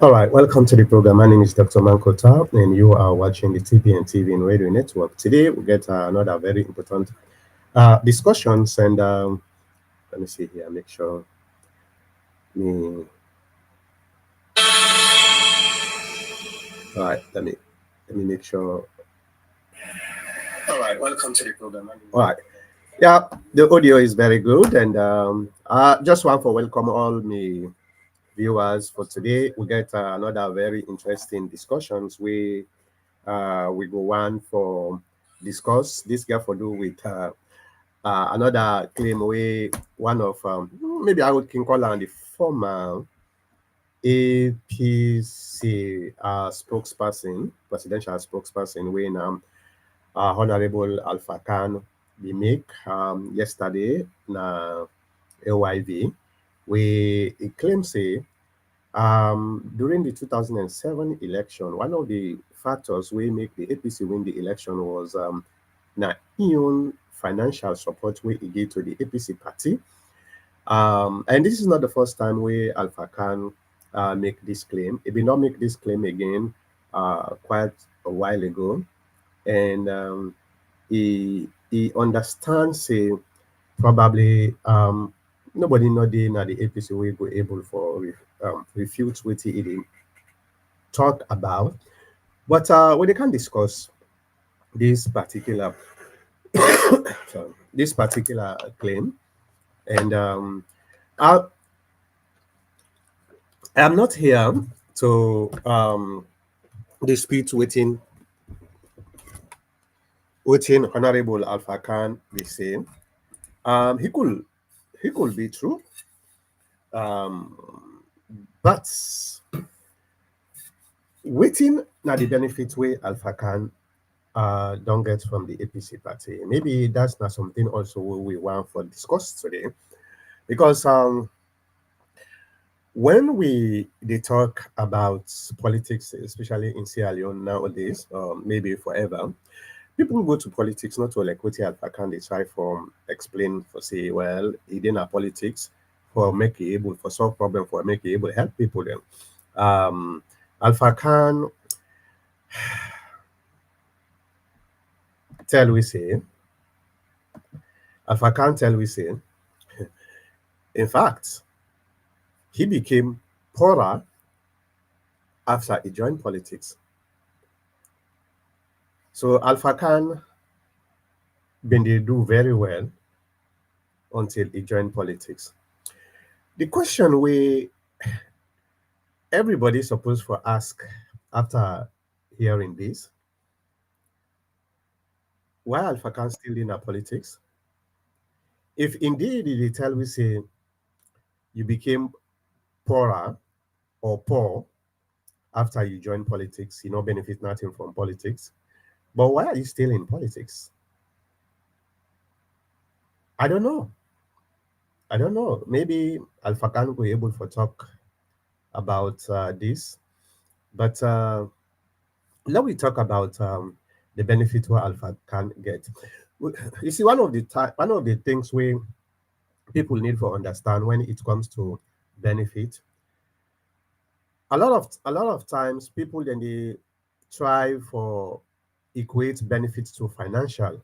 All right, welcome to the program. My name is Dr. Mankota, and you are watching the TP and TV and Radio Network. Today, we get another very important discussions, and let me see here. Make sure me. All right, let me make sure. All right, welcome to the program. All right, yeah, the audio is very good, and just want to welcome all my viewers for today. We get another very interesting discussions. We go on for discuss this got for do with another claim way one of maybe I would can call her the former APC spokesperson, presidential spokesperson when Honorable Alpha Khan we make yesterday na AYV we he claims say during the 2007 election, one of the factors we make the APC win the election was na own financial support we gave to the APC party. And this is not the first time we Alpha Khan make this claim. He did not make this claim again quite a while ago, and he understands say probably nobody not there na the APC will go able for refute what he did talk about. But we they can discuss this particular sorry, this particular claim, and I am not here to dispute within Honorable Alpha Khan be saying. He could be true, um, but waiting na the benefit way Alpha Khan don't get from the APC party. Maybe that's not something also we want for discuss today because when we they talk about politics, especially in Sierra Leone nowadays, maybe forever, people go to politics not to like what Alpha Khan they try for explain for say, well, it in our politics for make it able for solve problem for make it able help people then. Um Alpha Khan tell we say, Alpha Khan tell we say, in fact, he became poorer after he joined politics. So Alpha Khan been they do very well until he joined politics. The question we everybody supposed to ask after hearing this, why Alpha Khan still in our politics? If indeed they tell we say you became poorer or poor after you joined politics, you know benefit nothing from politics. But why are you still in politics? I don't know. I don't know. Maybe Alpha Khan will be able to talk about this, but now we talk about the benefit where Alpha can get. You see, one of the things we people need to understand when it comes to benefit, a lot of times people then they try for equate benefits to financial,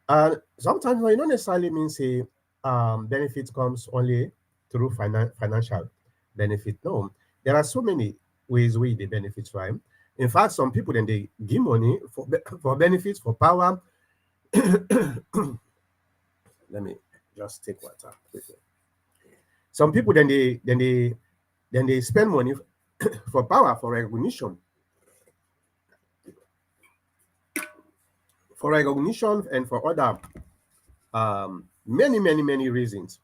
and sometimes it not necessarily means say benefit comes only through financial benefit. No, there are so many ways we they benefit, right? In fact, some people then they give money for for benefits for power. Let me just take water quickly. Some people then they spend money for power, for recognition, and for other many reasons.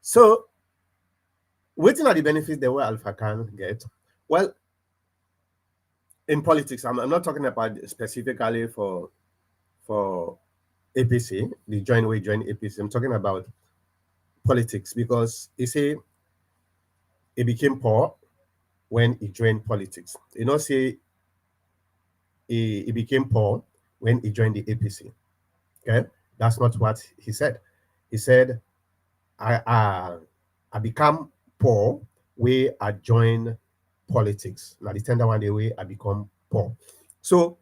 So, waiting at the benefits the way Alpha can get. Well, in politics, I'm not talking about specifically for APC, the joint way join APC. I'm talking about politics because you say he became poor when he joined politics. You know, say he became poor when he joined the APC. Okay, that's not what he said. He said, I become poor where I join politics. Now the tender one the way I become poor. So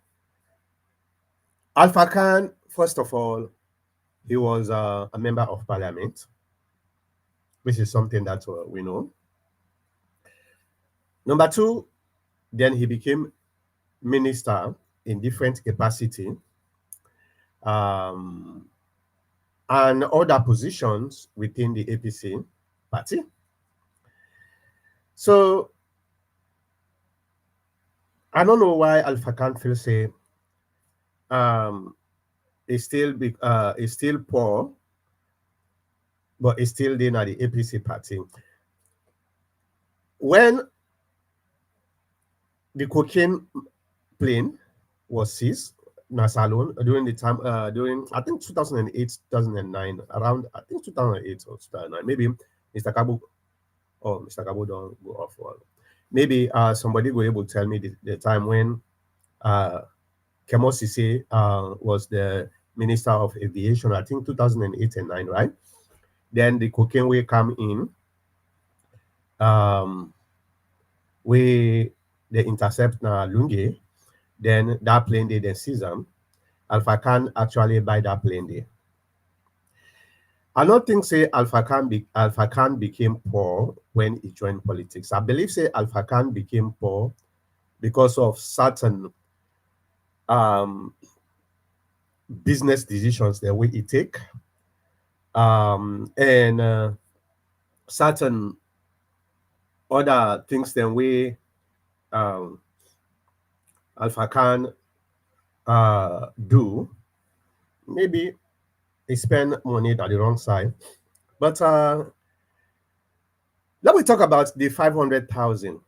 Alpha Khan, first of all, he was a member of parliament, which is something that we know. Number two, then he became minister in different capacity, um, and other positions within the APC party. So I don't know why Alpha Khan feels say um, is still poor, but is still in at the APC party. When the cocaine plane was seized in a salon during the time during I think 2008 2009 around I think 2008 or 2009 maybe Mr. Kabu or Mr. Kabu don't go off well. Maybe somebody will able to tell me the time when uh Kemo Sise was the Minister of Aviation, I think 2008 and 9, right? Then the cocaine will come in, um, we they intercept Lunge, then that plane they then seize them. Alpha Khan actually buy that plane there. I don't think say Alpha Khan became poor when he joined politics. I believe say Alpha Khan became poor because of certain um, business decisions the way he take, and certain other things than we um, Alpha Khan do. Maybe he spend money at the wrong side. But let me talk about the 500,000.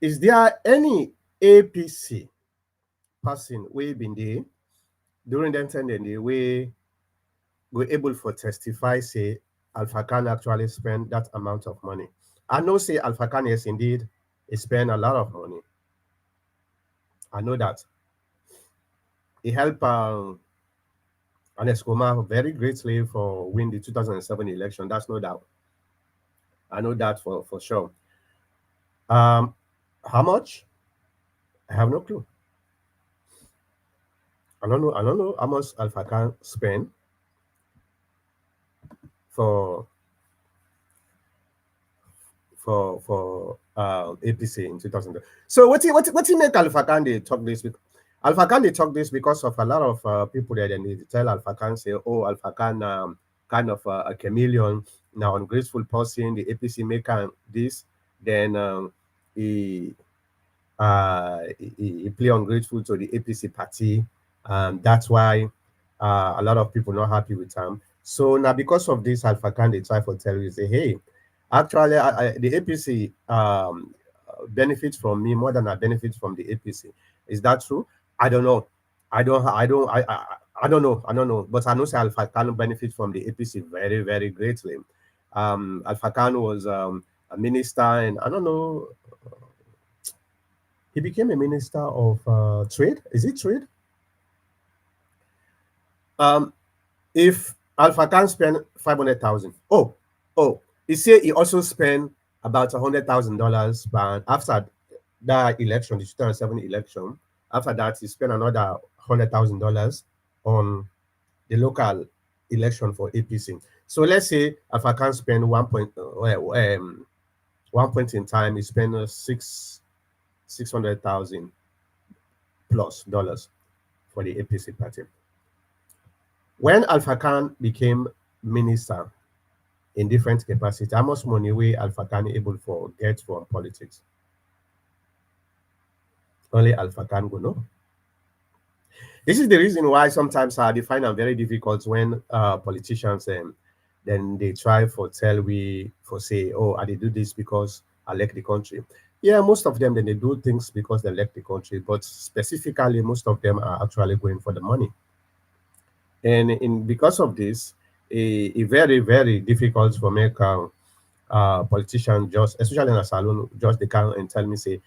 Is there any APC person we been there during them time then they we were able for testify say Alpha Khan actually spent that amount of money? I know say Alpha Khan yes indeed he spent a lot of money. I know that he helped Ernest Koma very greatly for win the 2007 election. That's no doubt. I know that for sure. Um, how much? I have no clue. I don't know. I don't know how much Alpha can spend for APC in 2000. So what he make Alpha Khan they talk this? Alpha Khan they talk this because of a lot of people that then they tell Alpha Khan say, oh, Alpha Khan kind of a chameleon, now ungrateful person. The APC make this, then he he play ungrateful to the APC party. That's why a lot of people not happy with him. So now because of this, Alpha Khan they try to tell you say, hey, actually the APC benefits from me more than I benefit from the APC. Is that true? I don't know. I don't know. I don't know. But I know say Alpha Khan benefit from the APC very, very greatly. Alpha Khan was a minister, and I don't know, he became a minister of trade. Is it trade? Um, if Alpha can spend 500,000, oh, he said he also spent about $100,000 after that election, the 2007 election. After that, he spent another $100,000 on the local election for APC. So let's say Alpha can spend one point in time, he spent 600,000 plus dollars for the APC party. When Alpha Khan became minister in different capacity, how much money we Alpha Khan able for get from politics? Only Alpha Khan go know. This is the reason why sometimes I find it very difficult when politicians then they try for tell we for say, oh, I did do this because I like the country. Yeah, most of them then they do things because they like the country, but specifically most of them are actually going for the money. And in because of this, a very very difficult for make politician just especially in a salon just they come and tell me say,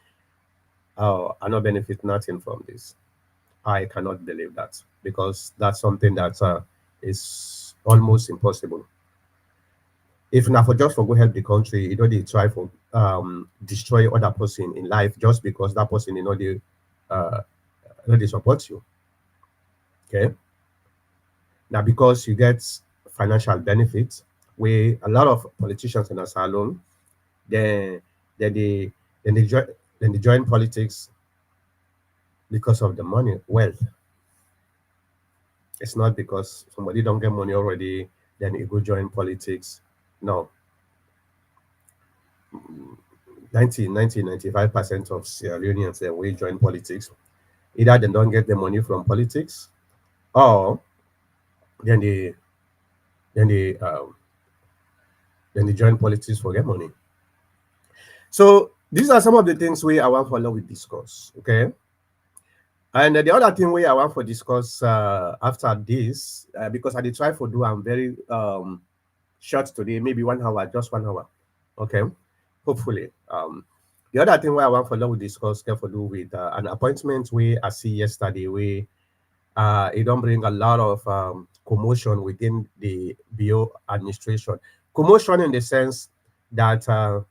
oh, I not benefit nothing from this. I cannot believe that because that's something that is almost impossible. if not for just for go help the country, you know they try for destroy other person in life just because that person uh you know they support you. Okay. Now because you get financial benefits where a lot of politicians in a salon, then then they then they join then they join politics because of the money. Wealth. It's not because somebody don't get money already, then he go join politics. No. 95% of Sierra Leoneans will join politics. Either they don't get the money from politics, or then they then they um, then they join politics for get money. So these are some of the things we I want for we discuss. Okay, and the other thing we I want for discuss after this because I did try for do I'm very short today, maybe 1 hour, just 1 hour. Okay, hopefully. The other thing where I want for we discuss get for do with an appointment we I see yesterday we it don't bring a lot of commotion within the bio administration. Commotion in the sense that a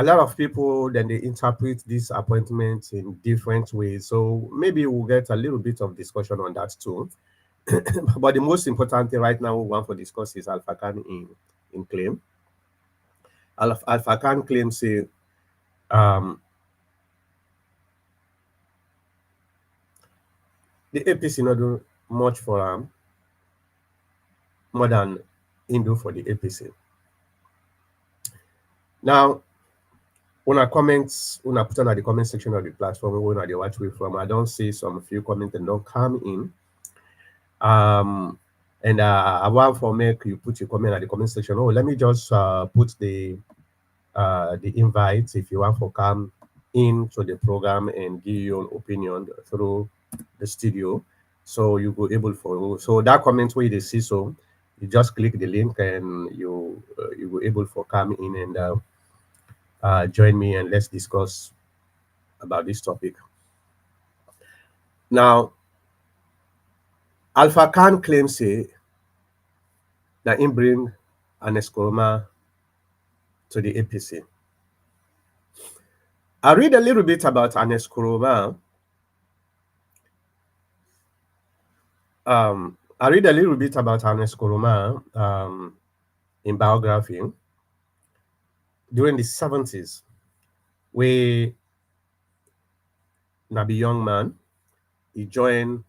lot of people then they interpret these appointments in different ways. So maybe we'll get a little bit of discussion on that too. But the most important thing right now we want to discuss is Alpha Khan in claim. Alpha Khan claims say um, the APC not do much for more than Indo for the APC. Now, una comments, una put on at the comment section of the platform when they watch we from. I don't see some few comments and don't come in. And I want for make you put your comment at the comment section. Oh, let me just put the invite if you want to come into the program and give your opinion through the studio. So you go able for so that comment where you see so you just click the link and you go able for come in and join me and let's discuss about this topic. Now, Alpha Khan claims say that him bring an Eskoroma to the APC. I read a little bit about Anes Kuroma. I read a little bit about Anes Kuroma in biography during the 70s, where Nabi young man, he joined,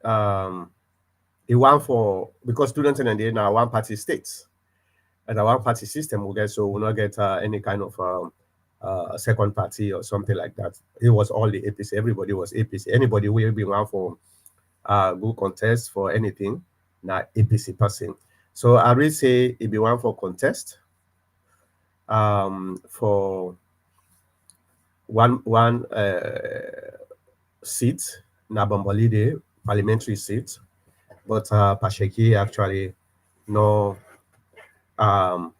he won for, because students in India now one party states, and a one party system will get, so will not get any kind of second party or something like that. It was all the APC, everybody was APC. Anybody will be one for go contest for anything, not APC person. So I will say it be one for contest for one seat, na Bombolide parliamentary seat, but Pasheki actually no um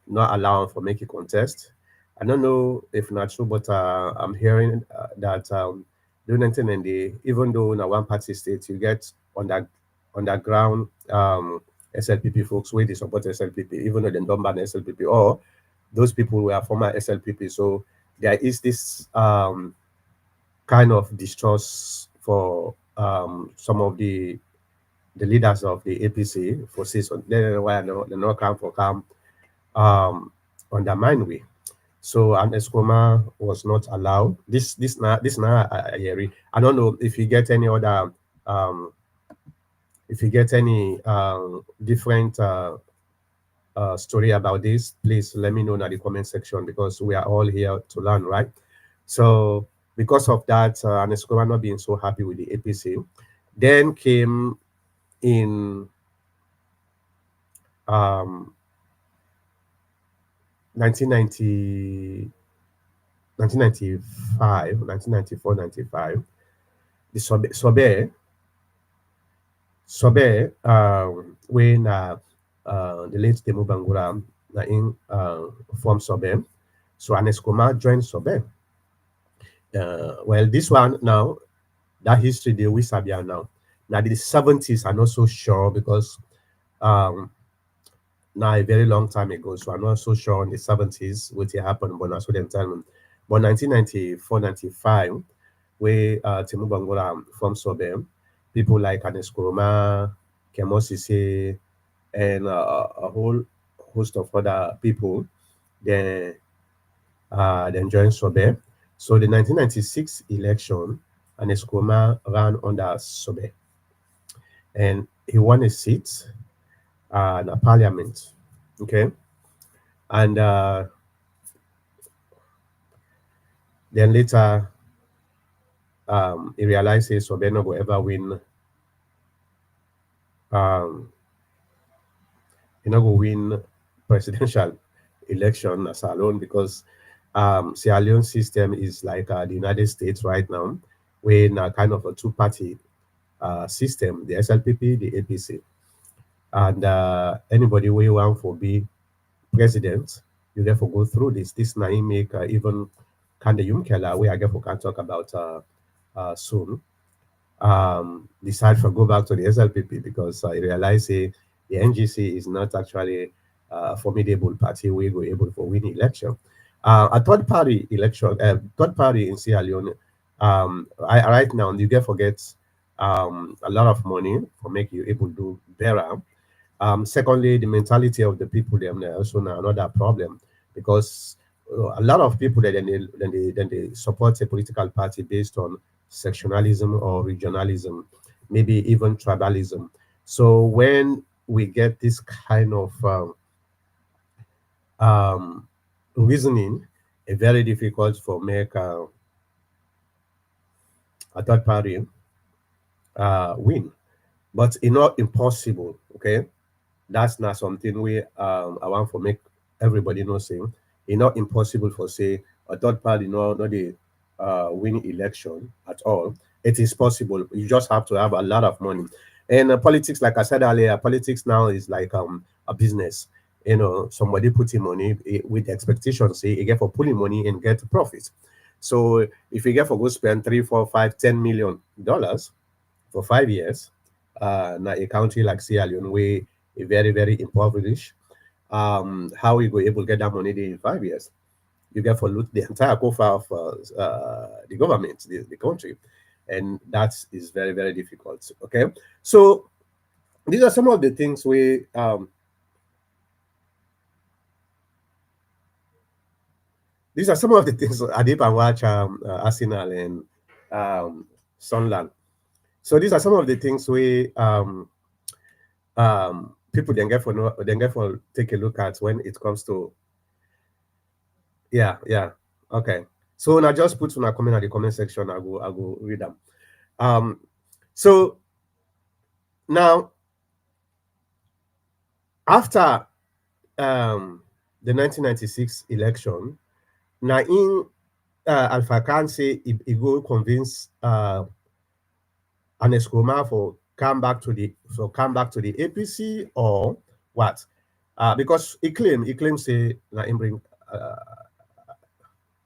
not allowed for make a contest. I don't know if not true, but I'm hearing that during 1990, even though in a one party state, you get underground SLPP folks where they support SLPP, even though they don't ban SLPP, or those people were former SLPP. So there is this kind of distrust for some of the leaders of the APC for say so. Then why they not come for come undermine we. So an Escoma was not allowed. This now I don't know if you get any other if you get any different story about this, please let me know in the comment section because we are all here to learn, right? So because of that, an Escoma not being so happy with the APC, then came in um 1990 1995, 1994, 95, the Sobe, when the late Temu Bangura in form Sobe, so Aneskoma joined Sobe. Well, this one now, that history they we sabia now. Now the 70s are not so sure because um, now a very long time ago. So I'm not so sure in the 70s what happened, but that's what them tell me. But 1994, 95, where Timu Bangola from Sobem, people like Anes Kuruma, Kemo Sise, and a whole host of other people, then joined Sobe. So the 1996 election, Anes Kuruma ran under Sobe, and he won a seat in a parliament. Okay, and then later he realized he Sobe no go ever win. Um, he not go win presidential election as alone because Sierra Leone system is like the United States right now, where now kind of a two-party system, the SLPP, the APC, and anybody who want for be president, you therefore go through this. This now make even Kande Yumkela, where I get for can talk about soon, decide to go back to the SLPP because I realize the NGC is not actually a formidable party we go able to win election. A third party election, third party in Sierra Leone, right now you get forget a lot of money for make you able to do better. Secondly, the mentality of the people them also now another problem because a lot of people that then they support a political party based on sectionalism or regionalism, maybe even tribalism. So when we get this kind of um, reasoning, it's very difficult for make a third party win, but it's not impossible. Okay, that's not something we I want to make everybody know saying it's not impossible for say a third party not the win election at all. It is possible. You just have to have a lot of money. And politics, like I said earlier, politics now is like a business. You know, somebody putting money with expectations, say you get for pulling money and get profit. So if you get for go spend 3, 4, 5, $10 million for 5 years, na a country like Sierra Leone, where a very, very impoverished, how we go able to get that money there in 5 years? You get for loot the entire coffers of the government, the country. And that is very, very difficult. Okay. So these are some of the things these are some of the things Adip and watch Arsenal and Sunland. So these are some of the things people then get for take a look at when it comes to yeah. Okay. So now just put on a comment at the comment section. I go read them. Um so now after the 1996 election, now in Alpha Khan say he go convince Anes Kroma for come back to the APC or what? Because he claims say now in bring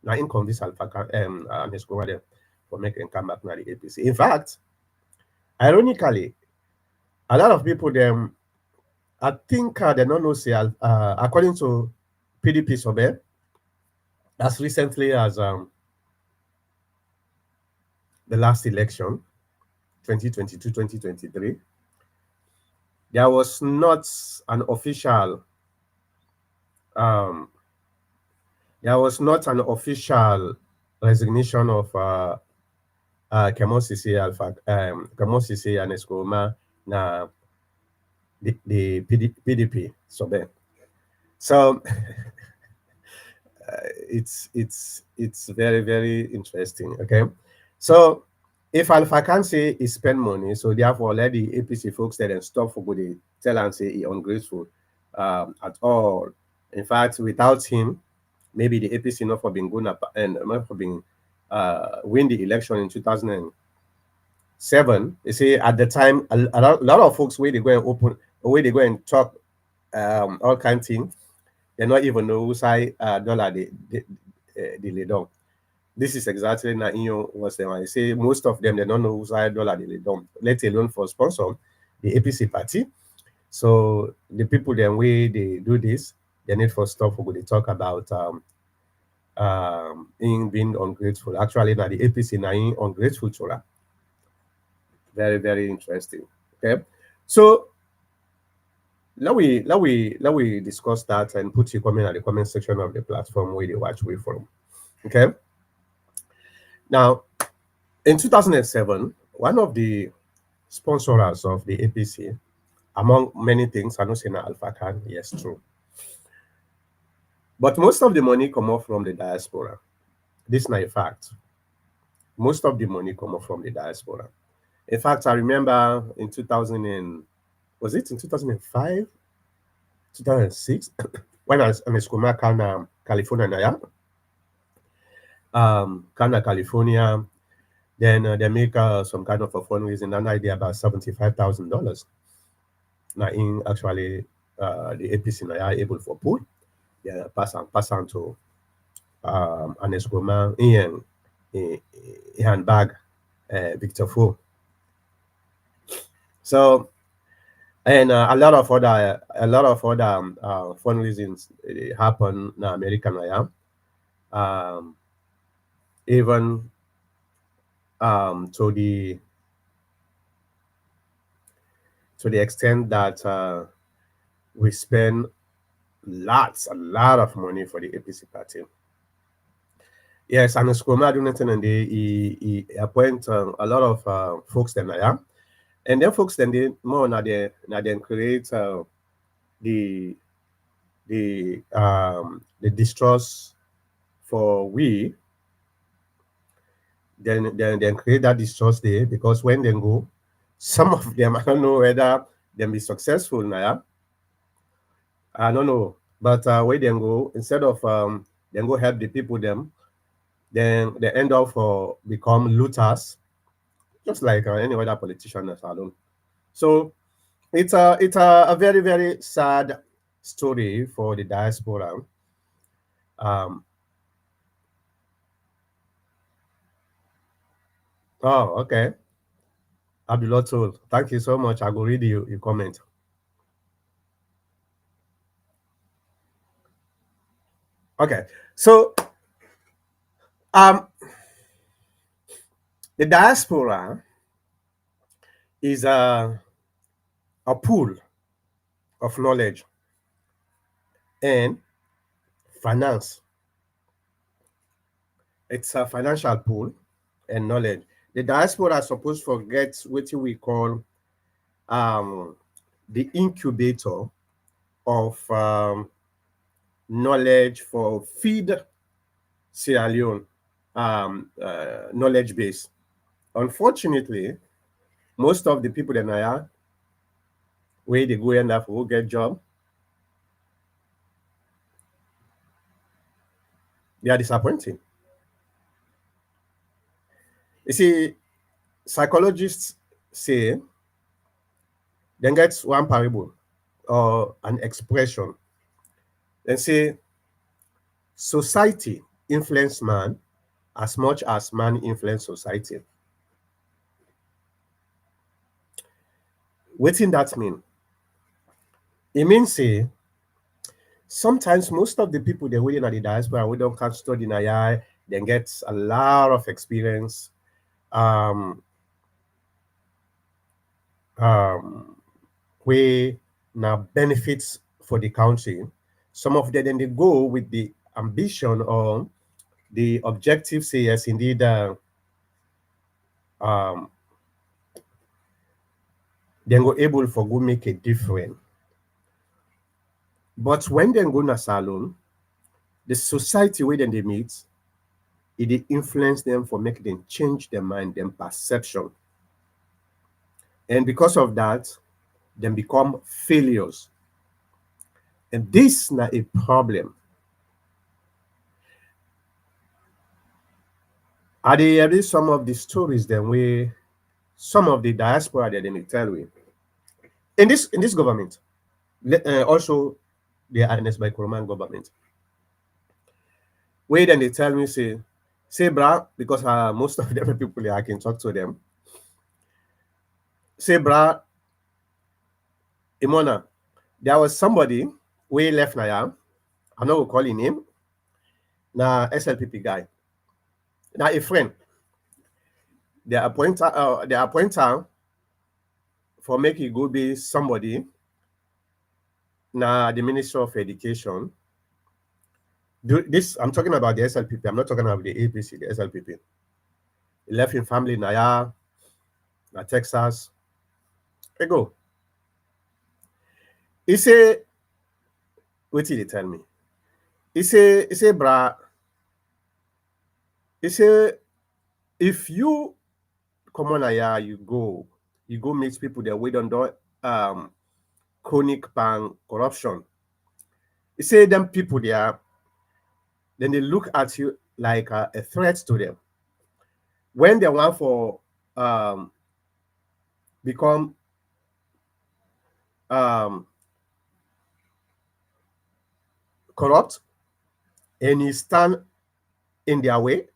now in convince Alpha Khan Anes Kroma there for making come back to the APC. In fact, ironically, a lot of people them I think they don't know say according to PDP survey as recently as the last election 2022-2023, there was not an official um, there was not an official resignation of Kemosisi Alpha Kemosisi and Escoma na the PDP survey. So it's very, very interesting. Okay, so if Alpha can say he spend money, so therefore let the APC folks there and stop for good tell and say he ungrateful at all. In fact, without him, maybe the APC not for being good and not for being win the election in 2007. You see, at the time, a lot of folks where they go and open, where they go and talk all kind of things, they not even know who side dollar they lay down. This is exactly Nainho was the one. I say most of them they don't know whose side dollar they lay down, let alone for sponsor the APC party. So the people then way they do this, they need for stuff we they talk about in being ungrateful. Actually, now the APC now in ungrateful chola. Very, very interesting. Okay. So let we discuss that and put your comment at the comment section of the platform where they watch way from. Okay. Now in 2007, one of the sponsors of the APC, among many things, I know saying Alpha Khan, yes, true. But most of the money come off from the diaspora. This is not a fact. Most of the money come off from the diaspora. In fact, I remember in 2000 and was it in 2005, 2006, when I was in school, California, yeah, Kana, California. Then they make some kind of a fundraising, an idea about $75,000. Now, in actually the APC now are able for pool, yeah, pass on to an escoma in handbag, Victor Fu. So and a lot of other fundraisings happen in America now. Yeah. Even to the extent that we spend a lot of money for the APC party. Yes, and Skoma do nothing and he appoint a lot of folks then, yeah. And then folks then they more now then create the the distrust for we then create that distrust there because when they go, some of them I don't know whether they be successful now. Yeah? I don't know, but where they go instead of then go help the people them, then they end up for become looters, just like any other politician as I don't. So it's a very very sad story for the diaspora. Um, oh, okay. Abdulatul, thank you so much. I will read your comment. Okay, so um, the diaspora is a pool of knowledge and finance. It's a financial pool and knowledge. The diaspora is supposed to get what we call um, the incubator of knowledge for feed Sierra Leone knowledge base. Unfortunately, most of the people in Naya, where they go end up who get job, they are disappointing. You see, psychologists say then get one parable or an expression and say society influence man as much as man influence society. What in that mean? It means say sometimes most of the people they're waiting at the diaspora we don't catch study in AI, then get a lot of experience, um, um, where now benefits for the country. Some of them then they go with the ambition or the objective, say yes, indeed, um, then go able for go make a difference. But when they go na salon, the society where then they meet, it dey influence them for make them change their mind, them perception. And because of that, then become failures. And this not a problem. I dey hear some of the stories then where some of the diaspora that they may tell me. In this government, also they are harnessed by Roman government. Where then they tell me say bra, because most of them people I can talk to them. Say bra, Imona, there was somebody we left Naya. I know we call him name. Na SLPP guy. Now a friend. The appointer for make it go be somebody. Now the Minister of Education. This I'm talking about the SLPP. I'm not talking about the APC, the SLPP. He left his family Naya, na Texas. He go. He say, what did he tell me? He say, brah, he say, if you come on here, you go meet people that we don't do chronic pan corruption. He say them people there, then they look at you like a threat to them. When they want for become corrupt and you stand in their way,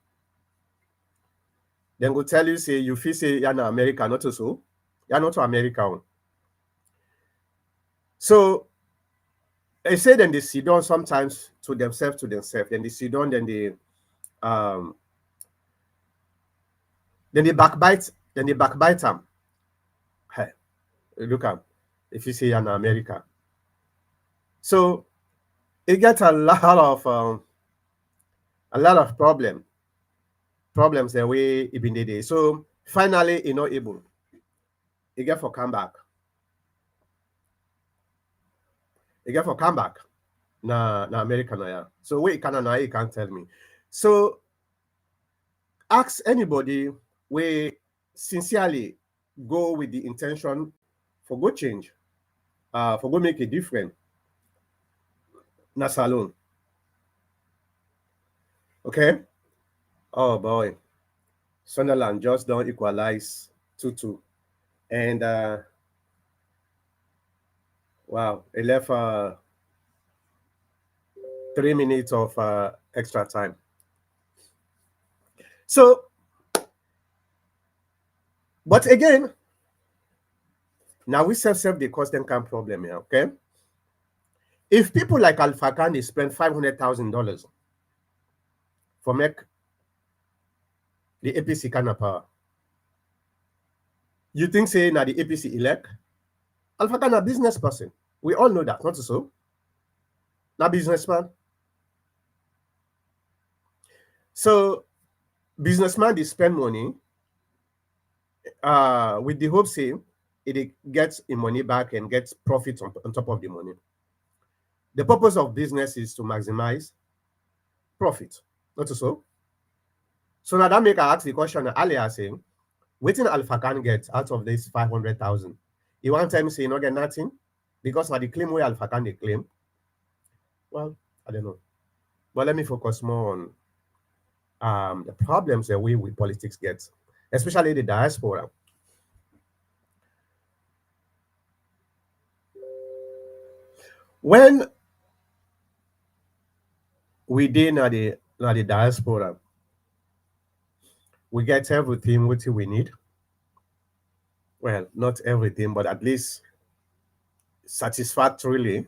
then go tell you, say, you feel say you're not America, not so. You're not America. So they say then they sit down sometimes to themselves, then they sit down, then they backbite them. Hey, look at if you say you're in America. So it gets a lot of problems the way it been the. So finally, you're not able. You get for come back. Na America na yeah. So wait, you can't tell me. So ask anybody we sincerely go with the intention for go change, for go make a difference. Na salon. Okay? Oh boy. Sunderland just don't equalize 2-2. And wow, it left 3 minutes of extra time. So, but again, now we self the cause them kind of problem here, okay? If people like Alpha Khan spend $500,000 for make the APC kind of power, you think say now the APC elect? Alpha Khan a business person. We all know that, not so? Not businessman. So businessman they spend money with the hope say it gets the money back and gets profits on top of the money. The purpose of business is to maximize profit, not so? So now that make I ask the question earlier saying, waiting Alpha Khan get out of this 500,000. You want time say you not get nothing? Because now the claim where Alpha Khan they claim. Well, I don't know. But let me focus more on the problems that we with politics get, especially the diaspora. When we did na the diaspora, we get everything what we need. Well, not everything, but at least satisfactorily,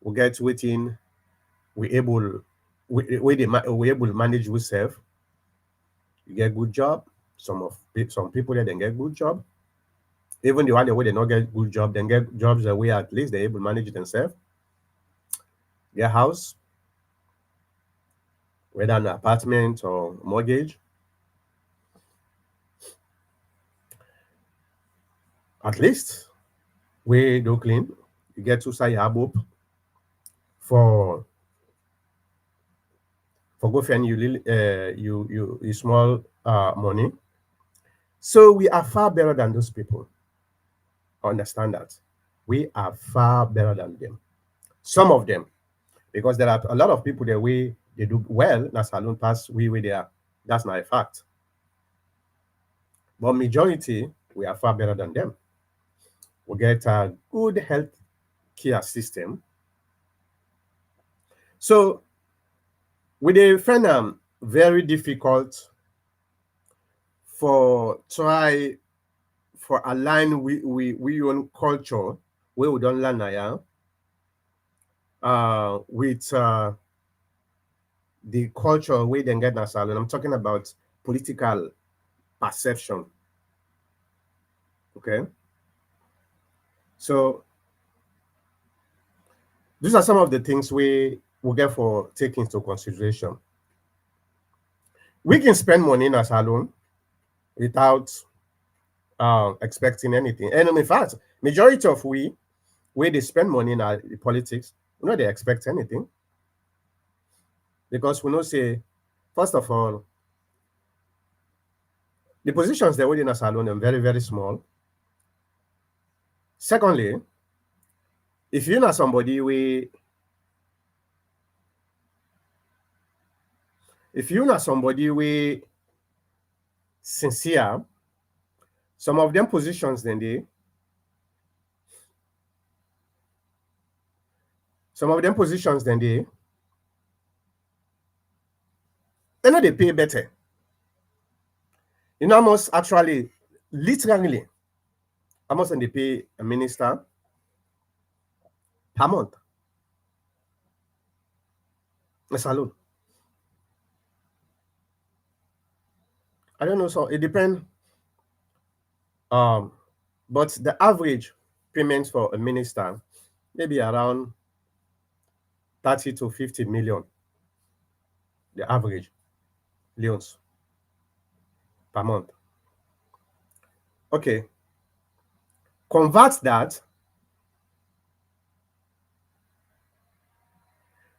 we get within we able manage ourselves. You get good job. Some people there then get good job. Even the one that way they not get good job, then get jobs that way at least they able to manage themselves. Get house, whether an apartment or mortgage. At least we do clean. You get to say hope for go find you small money. So we are far better than those people. Understand that. We are far better than them. Some of them. Because there are a lot of people that they do well, na salon pass we they are. That's not a fact. But majority, we are far better than them. We get a good health care system. So we find very difficult for try for align we own culture where we don't learn now, with the culture where they get na salon. I'm talking about political perception. Okay. So these are some of the things we get for take into consideration. We can spend money in a salon without expecting anything. And in fact, majority of we where they spend money in our politics, we know they expect anything. Because we know say, first of all, the positions they hold in a salon are very, very small. Secondly, if you're not somebody we if you're not somebody we sincere, some of them positions then they some of them positions then they know they pay better. You know, almost actually, literally, almost than they pay a minister per month. A salon. I don't know, so it depends. Um, but the average payment for a minister maybe around 30 to 50 million. The average loans per month. Okay, convert that.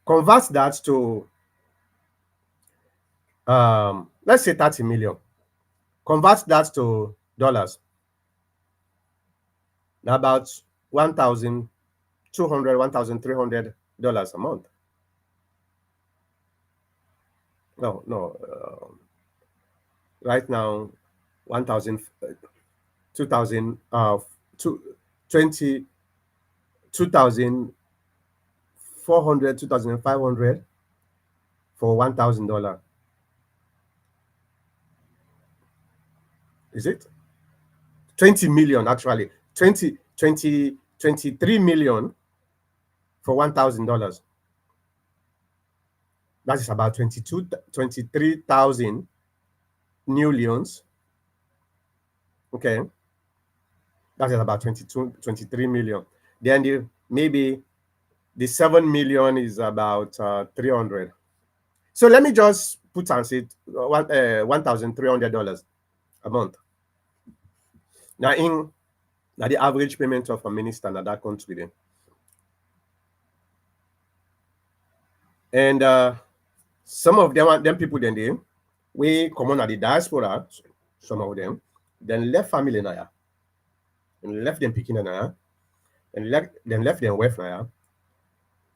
Convert that to let's say 30 million. Convert that to dollars. About 1,200, $1,300 a month. No, no. Right now, 1,000, 2,000, two, 20, 2,400, 2,500 for $1,000. Is it? 20 million actually. 23 million for $1,000. That is about 23,000 new loans. Okay. That is about 23 million. Then maybe the 7 million is about 300. So let me just put and say $1,300 a month. Now the average payment of a minister in that country then. And some of them people then we come on at the diaspora, some of them, then left family now, and left them picking now, and left them wife now.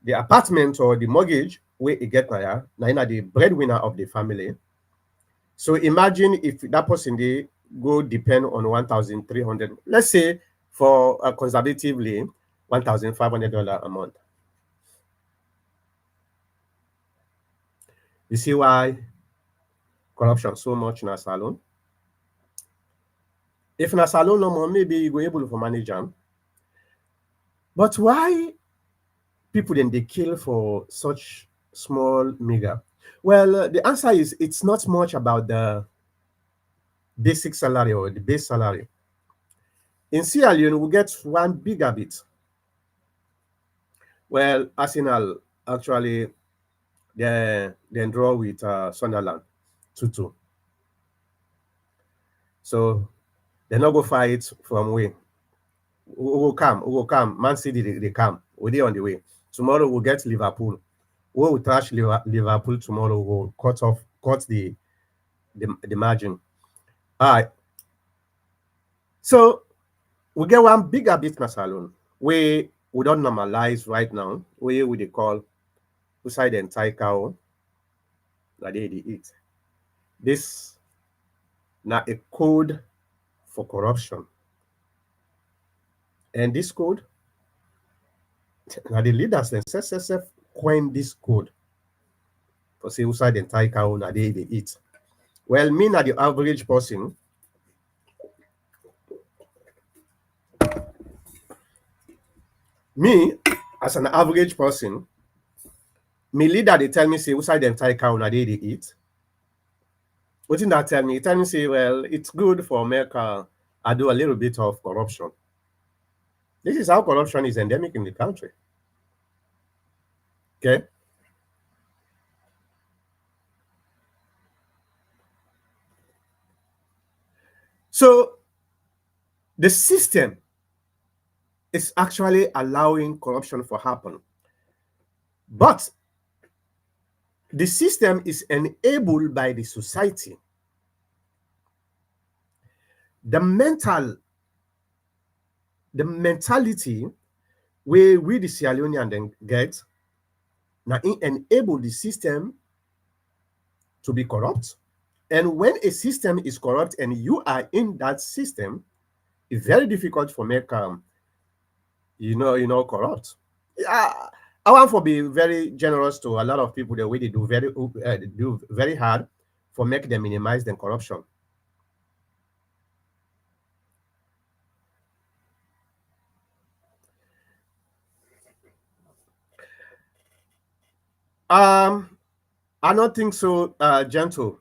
The apartment or the mortgage where it get now the breadwinner of the family. So imagine if that person they go depend on 1,300, let's say for conservatively $1,500 a month. You see why corruption so much in a salon? If in a salon no more, maybe you go able to manage them. But why people then they kill for such small meager? Well, the answer is it's not much about the basic salary or the base salary. In Sierra Leone, we get one bigger bit. Well, Arsenal actually they draw with Sunderland 2-2. So they not go fight from way. We will come. Man City they come. We're on the way. Tomorrow we'll get Liverpool. We will trash Liverpool tomorrow. We'll cut the margin. All right. So we get one bigger business alone where we don't normalize right now, where we they call beside the entire cow that they eat. This now a code for corruption. And this code, now the leaders themselves coin this code for say outside the entire cow now they eat. Well, me now the average person, Me, as an average person, my leader they tell me say outside the entire cow na they eat. What did that tell me? He tell me say, well, it's good for America. I do a little bit of corruption. This is how corruption is endemic in the country. Okay. So the system is actually allowing corruption to happen. But the system is enabled by the society. The mentality where we the Sierra Leonean then get now it enable the system to be corrupt. And when a system is corrupt and you are in that system, it's very difficult for make corrupt. Yeah, I want to be very generous to a lot of people the way they do very hard for make them minimize the corruption. Um, I don't think so, gentle.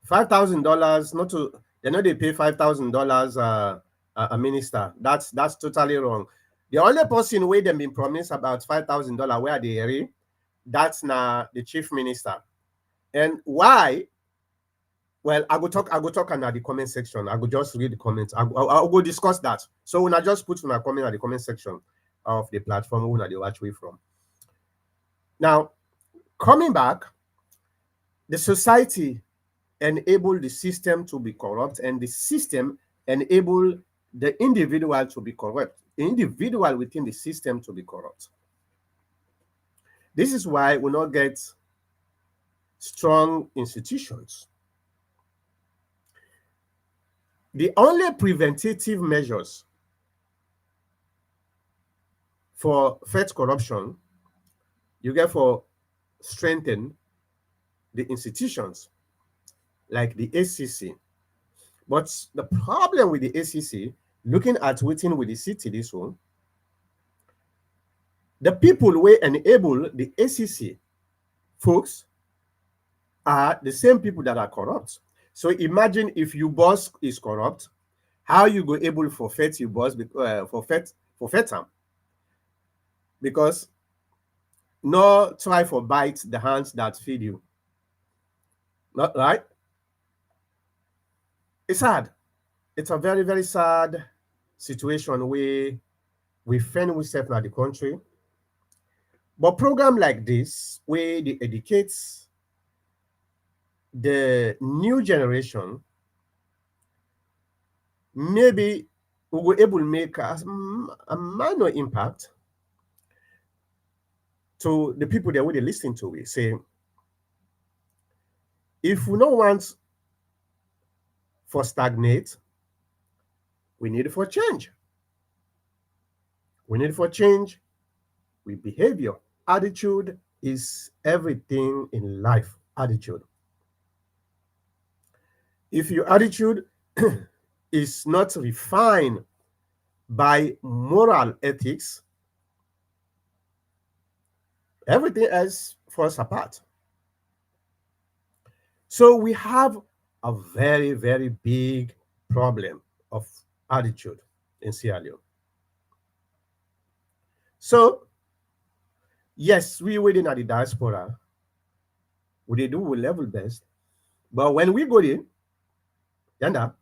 $5,000, not to they know they pay $5,000 a minister. That's totally wrong. The only person where them been promised about $5,000 where they are, that's now the chief minister. And why? Well, I go talk under the comment section. I go just read the comments. I'll go discuss that. So when I just put my comment at the comment section of the platform when they watch way from. Now, coming back, the society enable the system to be corrupt, and the system enable the individual to be corrupt. The individual within the system to be corrupt. This is why we not get strong institutions. The only preventative measures for fight corruption, you get for strengthen the institutions like the ACC. But the problem with the ACC, looking at waiting with the city this one, the people who enable the ACC folks are the same people that are corrupt. So imagine if your boss is corrupt, how you go able to forfeit your boss forfeit them, because no try for bite the hands that feed you. Not right? It's sad. It's a very, very sad situation where we find ourselves in the country. But program like this, where they educate the new generation, maybe we will able to make a minor impact to the people that we listen to. We say, if we don't want for stagnate, we need for change. We need for change with behavior. Attitude is everything in life. Attitude. If your attitude is not refined by moral ethics, everything else falls apart. So we have a very, very big problem of attitude in Sierra Leone. So, yes, we within at the diaspora, we do we level best, but when we go in, end up,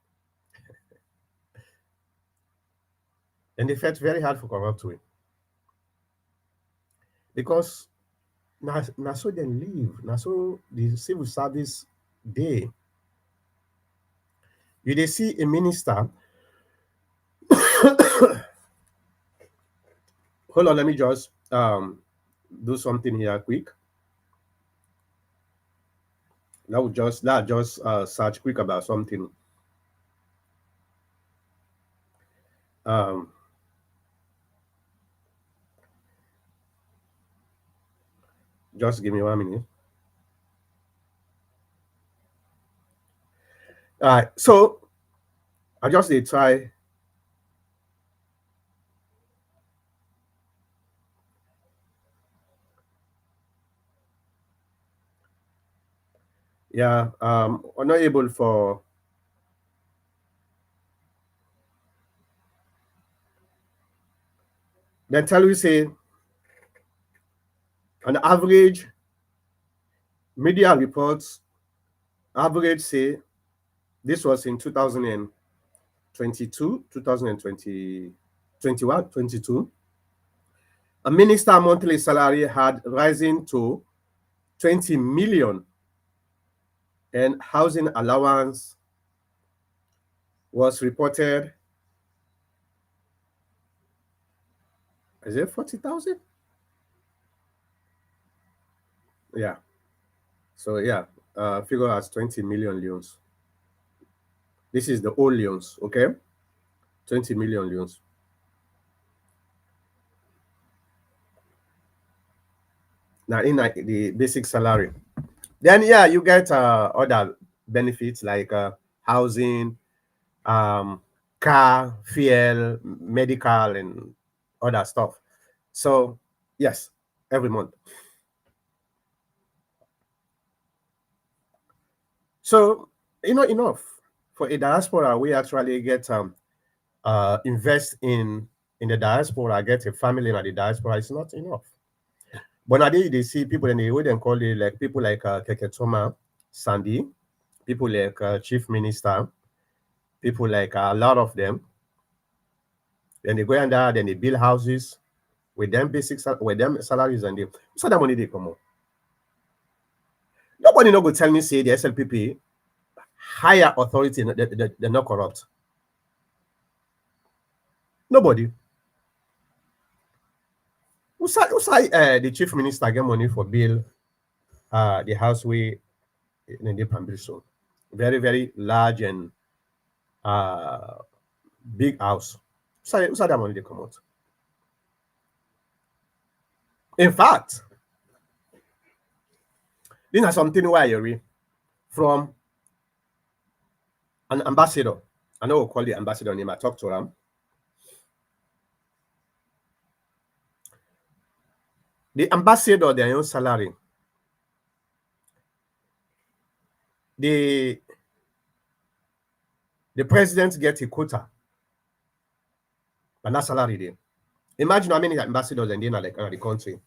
and they felt very hard for corrupt way. Because na so then leave, na so the civil service day. You they see a minister. Hold on, let me just do something here quick. That just search quick about something. Um, just give me 1 minute. All right, so I just did try Yeah, unable for then tell you say on average media reports average say this was in 2022, 2020, 21, 22. A minister monthly salary had risen to 20 million and housing allowance was reported, is it 40,000? Yeah. So yeah, figure as 20 million leons. This is the old leons, okay? 20 million leons. Now in like the basic salary. Then yeah, you get other benefits like housing, um, car, fuel, medical, and other stuff. So yes, every month. So enough for a diaspora. We actually get invest in the diaspora, get a family in the diaspora. It's not enough. But nowadays they see people and they would then call it like people like Keke Toma, Sandy, people like Chief Minister, people like a lot of them. Then they go in there, then they build houses with them with them salaries and they so that money they come out. Nobody no go tell me say the SLPP higher authority they're not corrupt. Nobody. Who say the chief minister get money for bill the house we in the Pambilso. Very, very large and uh big house. Who say that money they come out? In fact, this is something where you read from an ambassador. I know we'll call the ambassador name. I talk to him. The ambassador, their own salary, the the president get a quota, and that salary there. Imagine how many ambassadors and they are like in the country.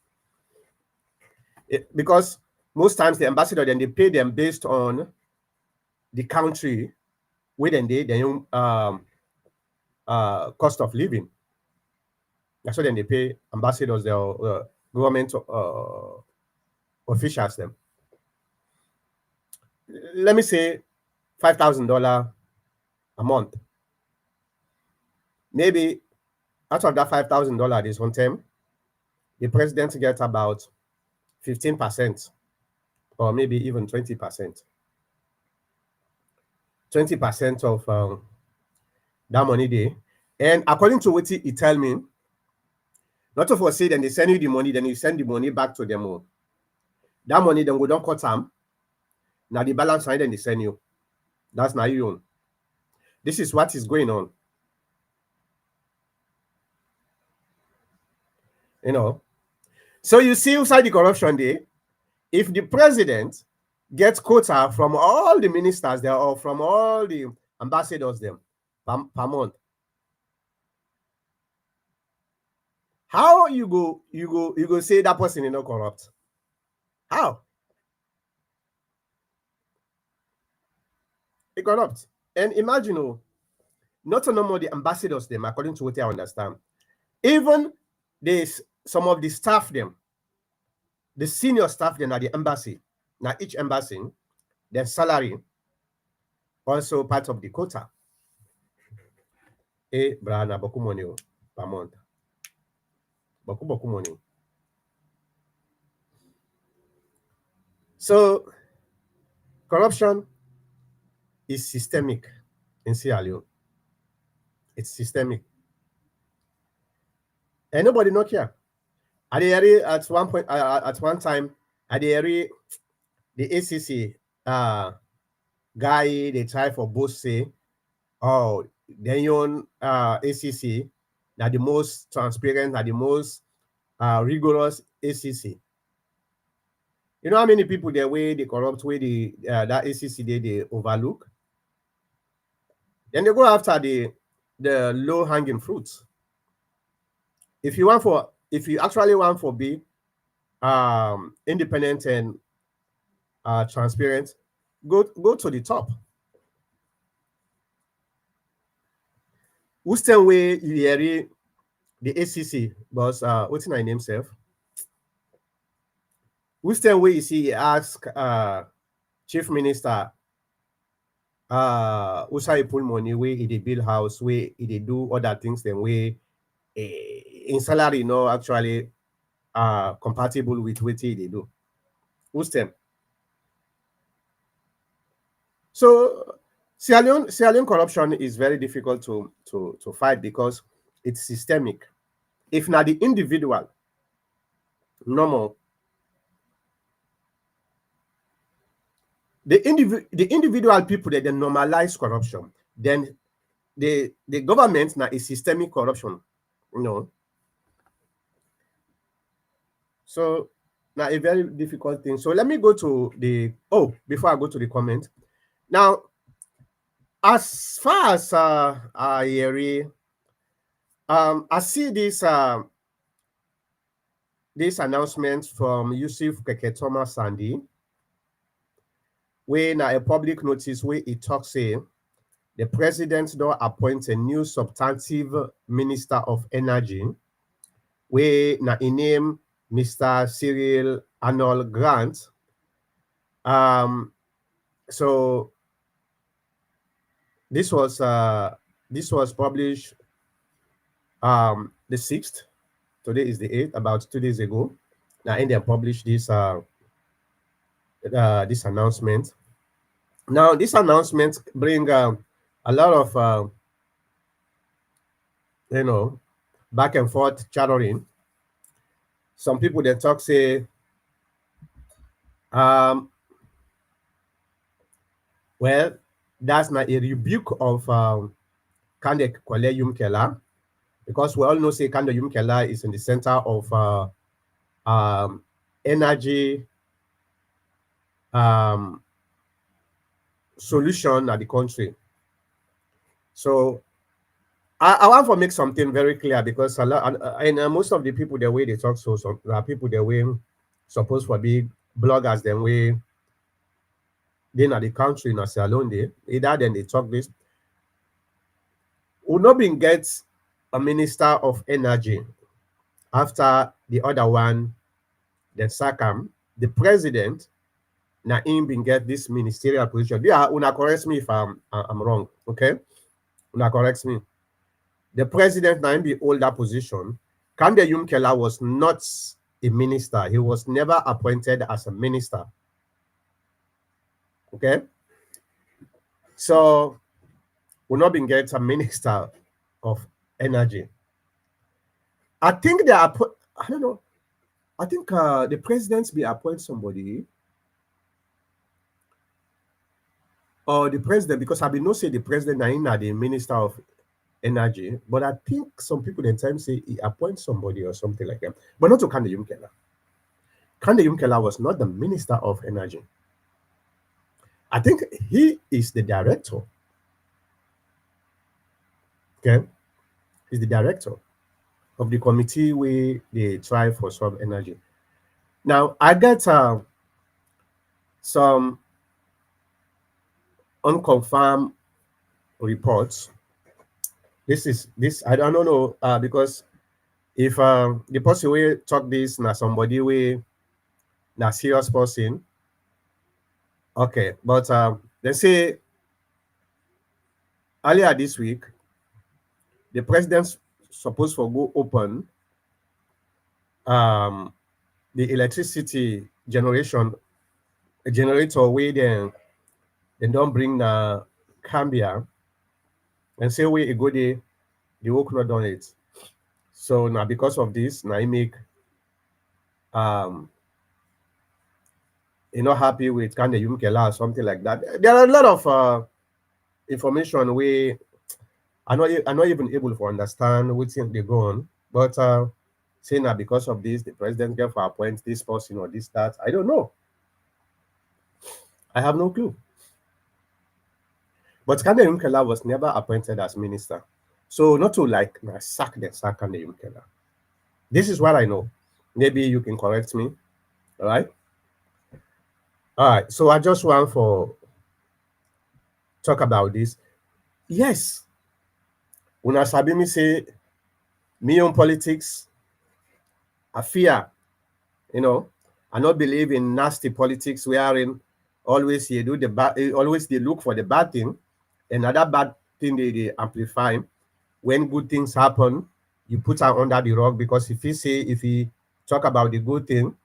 Because most times the ambassador then they pay them based on the country where then they their own cost of living. That's why then they pay ambassadors, their government officials them. Let me say $5,000 a month. Maybe out of that $5,000 this one time, the president gets about 15% or maybe even 20%. 20% of that money there. And according to what he tell me, not of us say then they send you the money, then you send the money back to them all. That money then go don't cut them. Now the balance line then they send you. That's now you own. This is what is going on. You know. So you see inside the corruption there, if the president gets quota from all the ministers there or from all the ambassadors them per month, how you go say that person is not corrupt? How? It corrupt. And imagine, not only the ambassadors them, according to what I understand, even there's some of the staff them, the senior staff them at the embassy, now each embassy, their salary also part of the quota. Brana boku money per month. Boku money. So corruption is systemic in Sierra Leone. It's systemic. And nobody not care. At one point, at one time, at the ACC guy they try for both say, oh, then you ACC that the most transparent, that the most rigorous ACC. You know how many people the way they corrupt, way the that ACC they overlook. Then they go after the low hanging fruits. If you actually want for be independent and transparent, go to the top. Who's the way you hear the ACC boss? What's my name, self? Who's the way you see? He ask Chief Minister Usai pull money where he dey build house, where he dey do other things, then way in salary no actually compatible with what they do. Who's them? So Sierra Leone corruption is very difficult to fight because it's systemic. If not the individual, normal, the individual people that they normalize corruption, then the government now is systemic corruption, you know. So now a very difficult thing. So let me go to the before I go to the comment. Now, as far as Yeri, I see this announcement from Yusuf Keketoma Sandy, where now a public notice where it talks say the president don't appoint a new substantive minister of energy, where now he name Mr. Cyril Arnold Grant. So this was published the 6th. Today is the 8th, about 2 days ago. Now, and they published this this announcement. Now, this announcement bring a lot of back and forth chattering. Some people they talk say, well, that's not a rebuke of Kande Kwale Yumkela, because we all know say Kande Yumkela is in the center of energy solution at the country. So I want to make something very clear, because a lot and most of the people the way they talk, so some are people the way supposed to be bloggers, then way they in the country in Sierra Leone, either then they talk this would not been get a minister of energy after the other one, then Sakam, the president. Now him been get this ministerial position. Yeah, una correct me if I'm wrong, okay? Una correct me. The president now be hold that position. Kande Yumkela was not a minister. He was never appointed as a minister. Okay? So we're not been get a minister of energy. I think they are I don't know. I think the president be appoint somebody, or the president, because I be no say the president are the minister of energy, but I think some people in time say he appoints somebody or something like that, but not to Kande Yumkela. Kande Yumkela was not the minister of energy. I think he is the director. Okay, he's the director of the committee where they try for some energy. Now I got some unconfirmed reports. This I don't know because if the person we talk this now somebody we na serious person, okay, but they say earlier this week the president's supposed to go open the electricity generation generator where they don't bring the Cambia, and say where it go there, the work not done it. So now because of this, now I make you're not happy with kind of Yumkela or something like that. There are a lot of information where I'm not even able to understand what they go on. But saying that because of this, the president get for appoint this person or this, that, I don't know. I have no clue. But Kande Yumkela was never appointed as minister. So not to like sack Kande Yumkela. This is what I know. Maybe you can correct me. All right. All right. So I just want for talk about this. Yes, una sabi me say me on politics, I fear, you know, I not believe in nasty politics wherein always you do the bad, always they look for the bad thing, and another bad thing they amplify. When good things happen, you put her under the rug because if you talk about the good thing,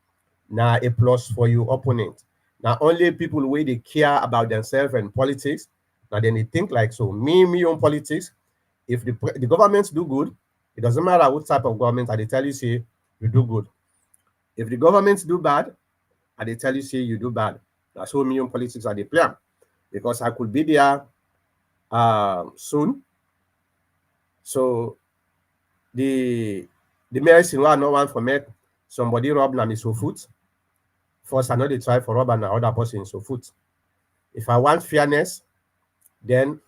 now a plus for your opponent. Now only people where they care about themselves and politics, now then they think like so. Me on politics, if the governments do good, it doesn't matter what type of government, and they tell you say you do good. If the governments do bad, and they tell you say you do bad. That's how me on politics are the plan. Because I could be there soon. So the the medicine why I no want for make somebody rob na me so foot. First, I know they try for rob and other person so foot. If I want fairness, then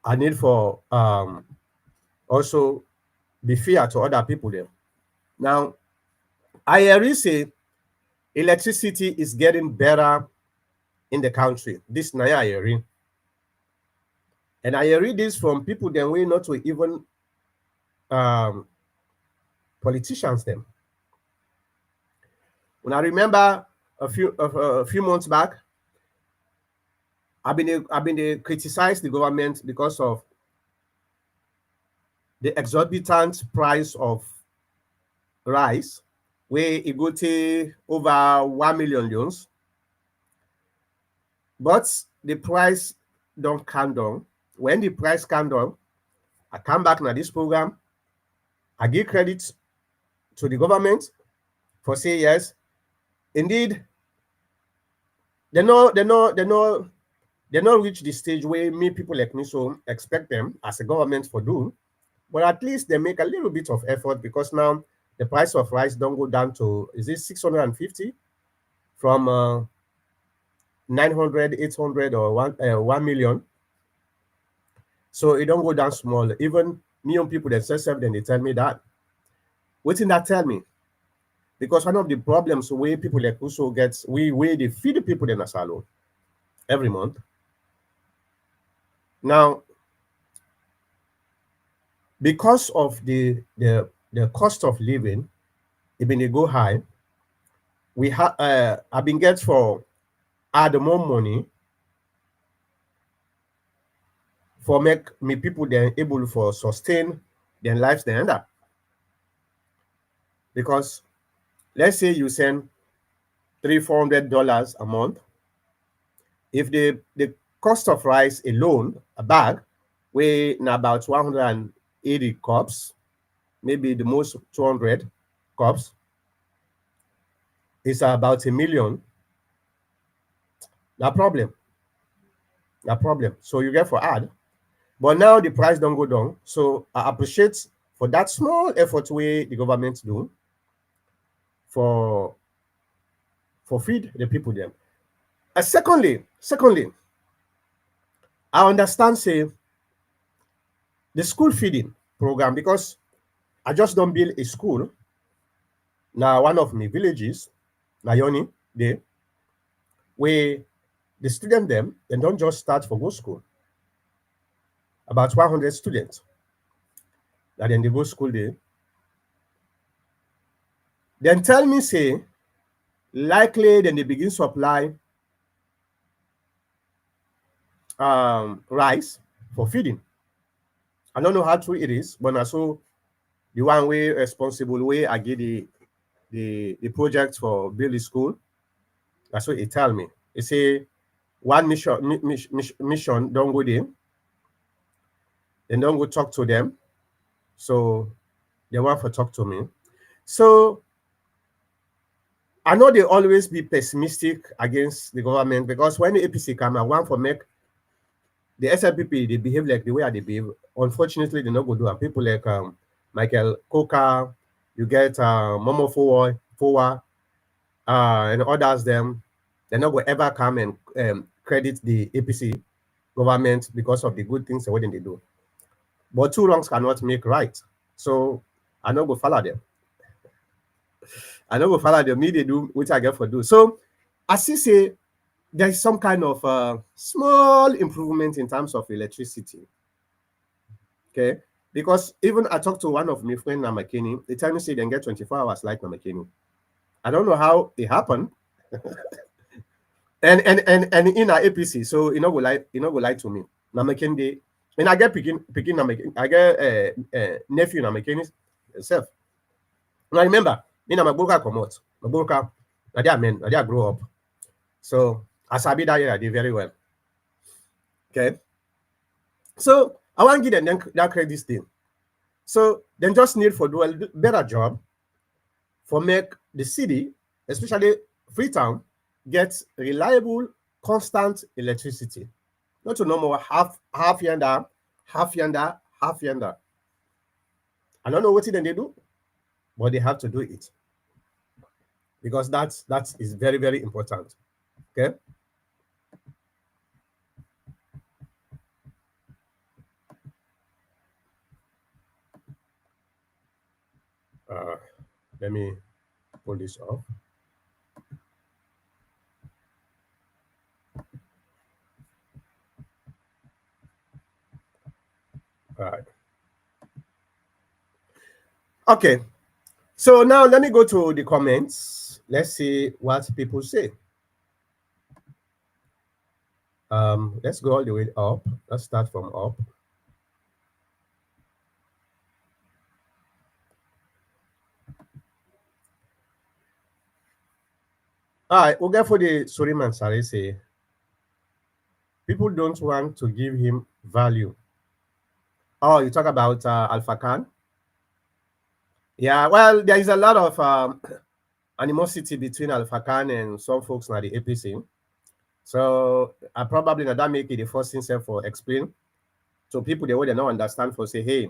I need for also be fair to other people there. Now, I already say electricity is getting better in the country. This Naya Ayeri. And I read this from people then we not to even um, politicians them. When I remember a few months back, I've been criticized the government because of the exorbitant price of rice, where it go to over 1 million loans, but the price don't come down. When the price come down, I come back now this program, I give credit to the government for say yes, indeed, they know reach the stage where me people like me so expect them as a government for do, but at least they make a little bit of effort because now the price of rice don't go down to is it 650 from 900, 800 or 1 million. So it don't go down small. Even million people themselves, then they tell me that. What did that tell me? Because one of the problems where people like also gets we they feed the people in a salon every month. Now, because of the cost of living, even they go high, we have I've been get for add more money for make me people then able for sustain their lives then that. Because let's say you send $300-400 a month. If the cost of rice alone, a bag, weigh about 180 cups, maybe the most 200 cups, is about 1 million. No problem. No problem. So you get for add. But now the price don't go down. So I appreciate for that small effort way the government do for feed the people them. Secondly, I understand say the school feeding program because I just don't build a school. Now one of my villages, Nayoni, they where the student them they don't just start for go school. About 100 students. That then they go school there. Then tell me say likely then they begin supply rice for feeding. I don't know how true it is, but I saw the one way responsible way I get the project for build the school. That's what it tell me. It say one mission don't go there, then don't go talk to them. So they want to talk to me. So I know they always be pessimistic against the government because when the APC come, I want for make the SLPP they behave like the way they behave. Unfortunately, they not go do. And people like Michael Coca, you get Momo Fowa, and others them. They're not going to ever come and credit the APC government because of the good things and what they do. But two wrongs cannot make right. So I not go follow them. I not go follow them. Me, they do what I get for do. So as you say, there is some kind of small improvement in terms of electricity. Okay. Because even I talked to one of my friends in McKinney, they tell me say they get 24 hours light in McKinney. I don't know how it happened. and in our APC, so you know go lie to me. Now McKinney, and I get picking I get nephew na McKinney self. Now remember, me na my broker come out. My broker, I did men, I did grow up. So as I be that year, I did very well. Okay. So I want to give them that credit thing. So then just need for do a better job for make the city, especially Freetown, get reliable, constant electricity. Not to no more half yonder, half yonder, half yonder. I don't know what then they do, but they have to do it. Because that is very, very important. Okay. Let me pull this off. All right. Okay. So now let me go to the comments. Let's see what people say. Let's go all the way up. Let's start from up. All right, we'll get for the Suleiman Sare say people don't want to give him value. Oh, you talk about Alpha Khan? Yeah, well, there is a lot of animosity between Alpha Khan and some folks in the APC. So I probably not that make it the first thing for explain. So people they would not understand for say, hey,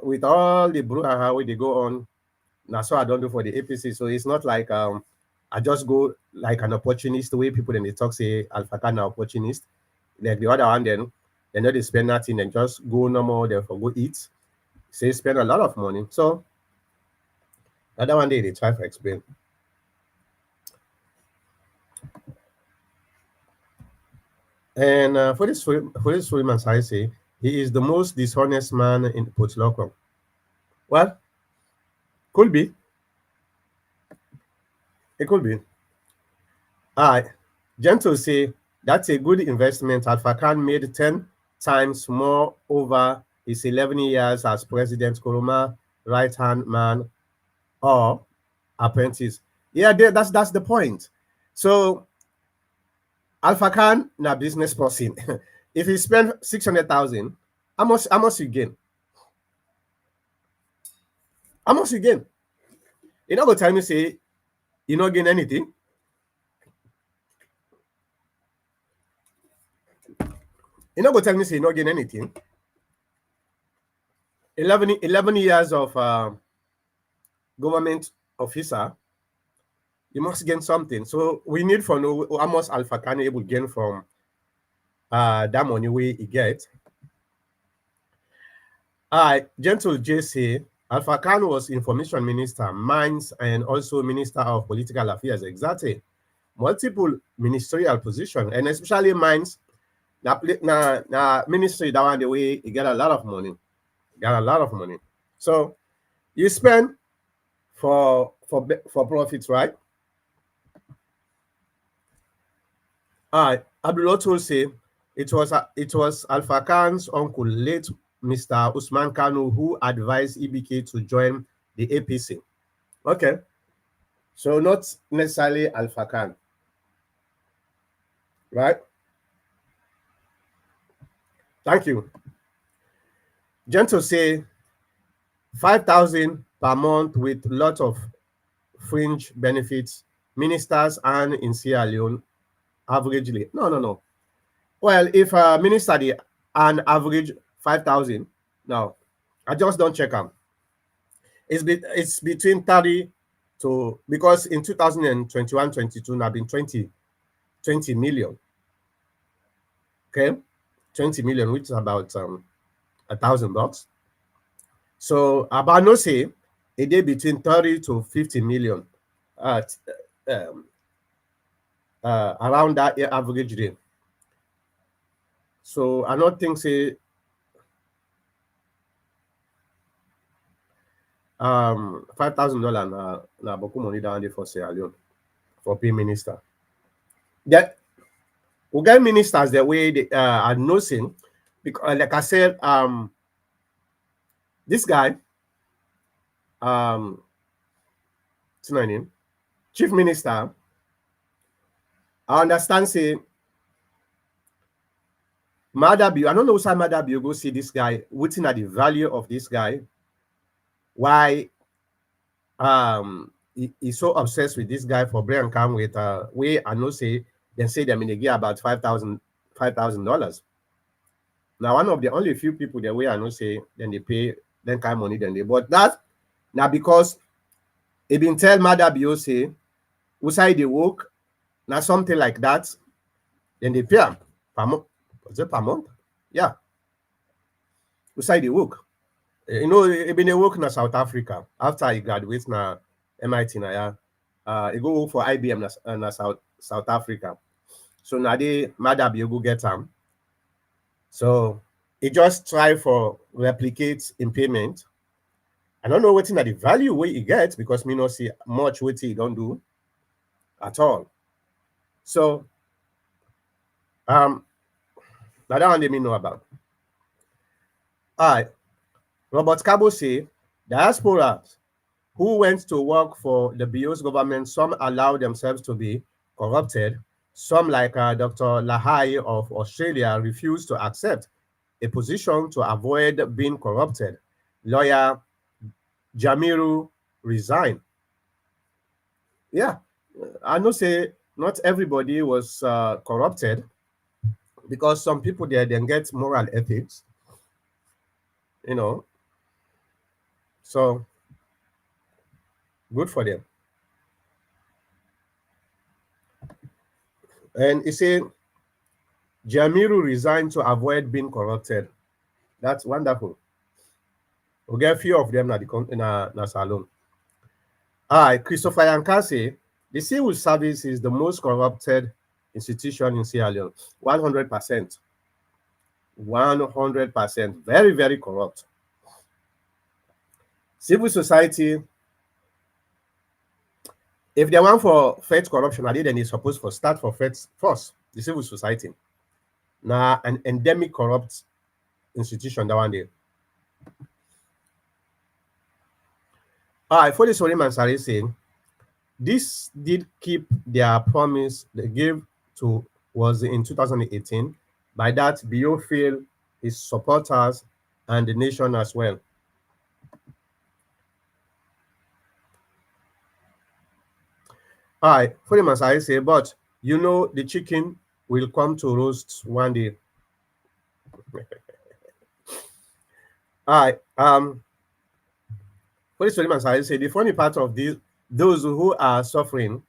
with all the brouhaha way they go on, that's what I don't do for the APC. So it's not like I just go like an opportunist the way people then they talk say Alpha Khan opportunist. Like the other one then they know they spend nothing and just go no more therefore go eat. Say spend a lot of money. So the other one day they try to explain. And for this Freeman I say he is the most dishonest man in Port Locum. Well, could be. It could be. All right. Gentle say that's a good investment. Alpha Khan made 10 times more over his 11 years as President Kuruma, right-hand man or apprentice. Yeah, that's the point. So Alpha Khan, na business person. If he spend 600,000, how much you gain? How much you gain? You not go tell me say you not gain anything. You not go tell me say you not gain anything. 11 years of government officer, you must gain something. So we need to know how much Alpha Khan able to gain from that money we get. Gentle JC, Alpha Khan was information minister, mines, and also minister of political affairs. Exactly. Multiple ministerial position, and especially mines. Na ministry that one the way you get a lot of money. Got a lot of money. So you spend for profits, right? Abdullah will say it was Alpha Khan's uncle, late Mr. Usman Kanu, who advised EBK to join the APC. Okay. So not necessarily Alpha Khan. Right? Thank you. Gentle say 5,000 per month with lot of fringe benefits. Ministers and in Sierra Leone averagely. No. Well, if a minister they an average 5,000, now I just don't check them. It's between 30 So because in 2021-22 now been 20 million. Okay, 20 million, which is about $1,000. So about no say a day between 30 to 50 million at around that average day. So I don't think say $5,000 na boku money down there for Sierra Leone for pay minister. That we get ministers the way they are noticing because like I said, this guy, what's my name? Chief Minister, I understand say Madabi, I don't know why Madabi go see this guy, waiting at the value of this guy, why he's so obsessed with this guy for Brian Cam with way I know say they say them in a year about $5,000. Now one of the only few people the way I know say then they pay then kind money then they but that now because it been tell Madabi say who side they work now something like that, then they pay him per month. Was it per month? Yeah. Who side they work? You know, he been a work in South Africa after he graduates na MIT na yeah. He go work for IBM na South Africa. So now they Madabi go get him. So he just try for replicate in payment. I don't know what in the value where he gets because me not see much what he don't do at all. So now that one they me know about. All right. Robert Cabo say diasporas who went to work for the BO's government, some allow themselves to be corrupted. Some, like Dr. Lahai of Australia, refused to accept a position to avoid being corrupted. Lawyer Jamiru resigned. Yeah, I know say not everybody was corrupted because some people there then get moral ethics, you know. So good for them. And he said Jamiru resigned to avoid being corrupted. That's wonderful. We'll get a few of them in a salon. All right, Christopher Yankase, the civil service is the most corrupted institution in Sierra Leone. 100%. 100%. Very, very corrupt. Civil society, if they want for fight corruption, then it's supposed to start for fight first, the civil society. Now, an endemic corrupt institution that one day. All right, for this Solim Ansari saying, this did keep their promise they gave to was in 2018. By that, BO failed his supporters and the nation as well. All right, for the Masai say, but you know the chicken will come to roast one day. All right, for the Masai say the funny part of this, those who are suffering,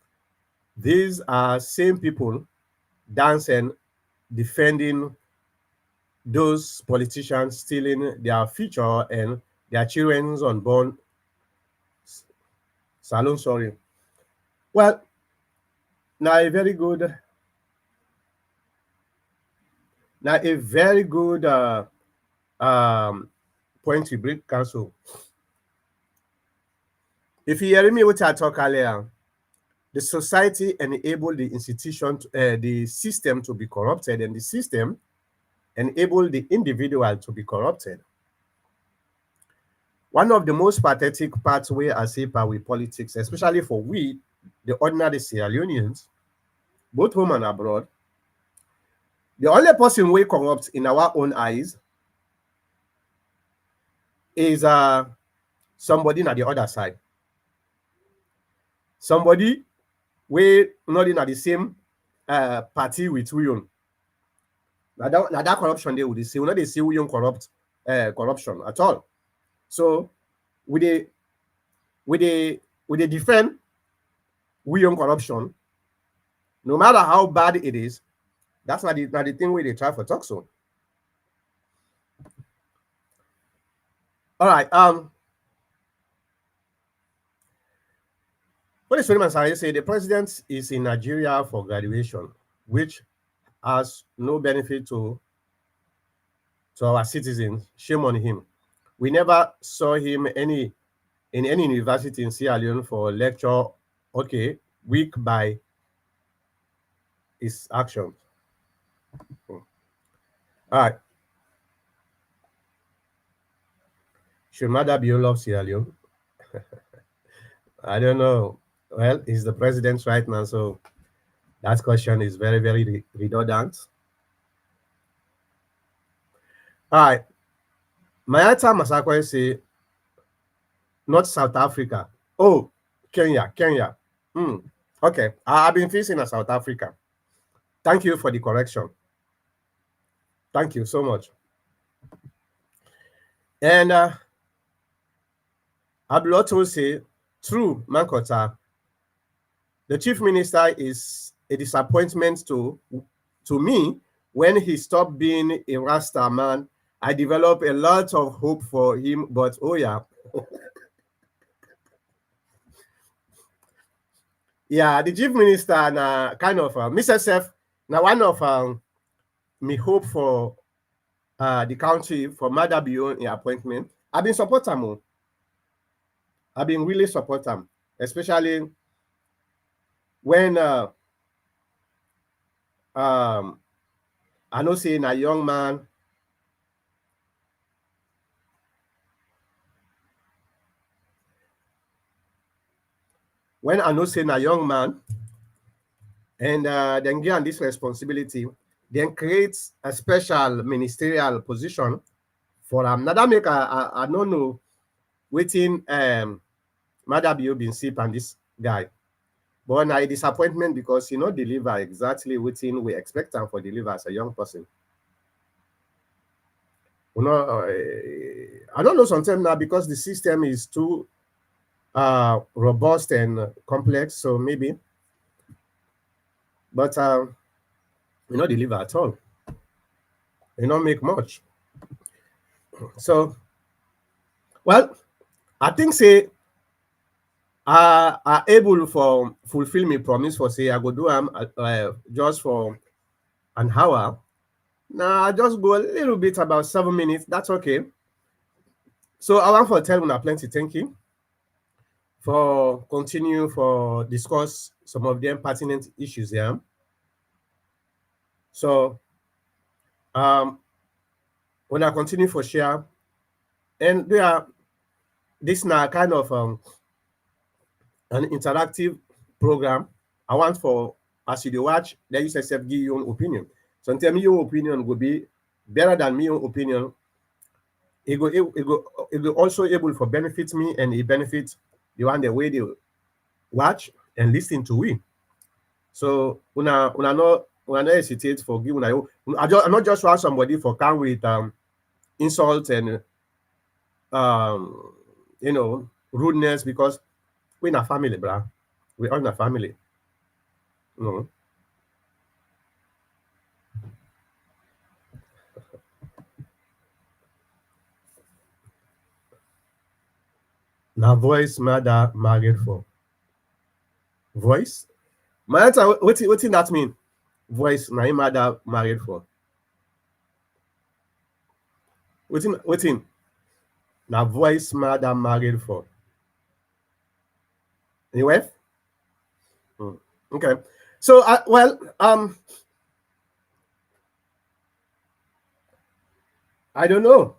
these are same people dancing, defending those politicians stealing their future and their children's unborn salon. Sorry. Well, now a very good, point to bring council. If you hear me what I talk earlier, the society enable the institution, the system to be corrupted, and the system enable the individual to be corrupted. One of the most pathetic parts where I say with politics, especially for we, the ordinary Sierra Leoneans, both home and abroad, the only person we corrupt in our own eyes is somebody on the other side. Somebody we not in at the same party with we own. Now that corruption they would see. We not they see we own corruption at all. So with the we dey defend we own corruption, no matter how bad it is. That's not the thing wey dey try for talk so. All right. What is Suleiman Sare say? The president is in Nigeria for graduation, which has no benefit to our citizens. Shame on him. We never saw him in any university in Sierra Leone for lecture. Okay, weak by his actions. All right. Should Mother be love Sierra Leone? I don't know. Well, he's the president right now, so that question is very, very redundant. All right. Mayata Masakwe say, not South Africa. Oh, Kenya, Kenya. Hmm. Okay. I've been facing a South Africa. Thank you for the correction. Thank you so much. And Abdullah say, true, Mankota, the chief minister is a disappointment to me. When he stopped being a Rasta man, I developed a lot of hope for him, but oh yeah. Yeah, the chief minister na kind of Mr. Sef, now one of me hope for the country for Mother beyond in appointment. I've been support him. I've been really support him, especially when I know saying a young man. When I know saying a young man, and then give this responsibility, then creates a special ministerial position for now that make I don't know waiting Mother Bio been sip and this guy. But now a disappointment because he not deliver exactly within we expect him for deliver as a young person. You know, I don't know sometimes now because the system is too robust and complex, so maybe. But we not deliver at all. We not make much. So, well, I think say are able for fulfill me promise for say I go do just for an hour. Now I just go a little bit about 7 minutes. That's okay. So I want for tell you plenty. Thank you for continue for discuss some of them pertinent issues here. So when I continue for share, and they are this now kind of an interactive program. I want for as you watch, then you say give your own opinion. Sometimes your opinion will be better than my own opinion. It go also able for benefit me and it benefits the one the way they watch and listen to we. So una not hesitate for giving I'm not just want somebody for come with insult and um rudeness because we're in a family, bruh. We're all in a family. No. Now voice mother married for. Voice? My answer, what that mean? Voice na him mother married for. Waiting. Now voice mother married for. Anyway? Okay. So well, I don't know.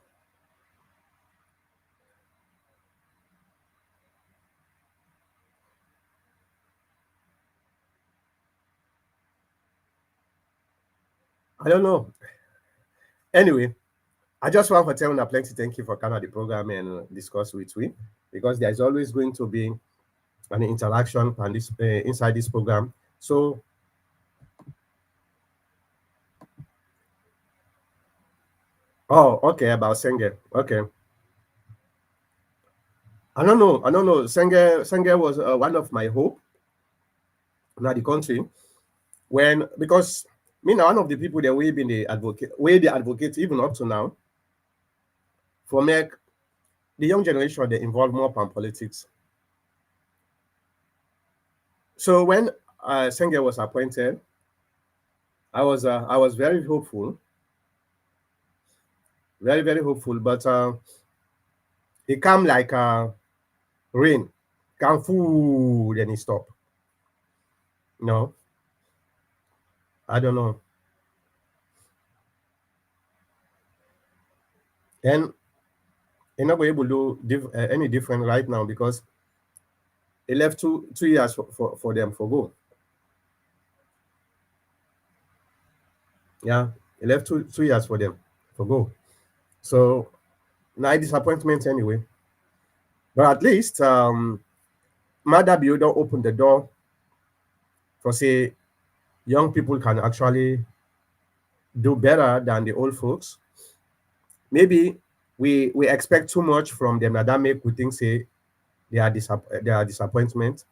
I don't know. Anyway, I just want to tell you plenty thank you for coming the program and discuss with me because there's always going to be an interaction on this inside this program. So okay, about singing. Okay. I don't know. Senge was one of my hope in the country when because me now one of the people that we been the advocate, we the advocate even up to now for make the young generation they involve more in politics. So when Senge was appointed, I was very hopeful, very hopeful, but it come like rain, come full, then it stop. No, I don't know. And you're not going able to do any different right now because it left 2 years for them for go. Yeah, it left 2 years for them for go. So now disappointment anyway. But at least Mother Builder opened the door for say young people can actually do better than the old folks. Maybe we expect too much from them that make we think say they are disappointment.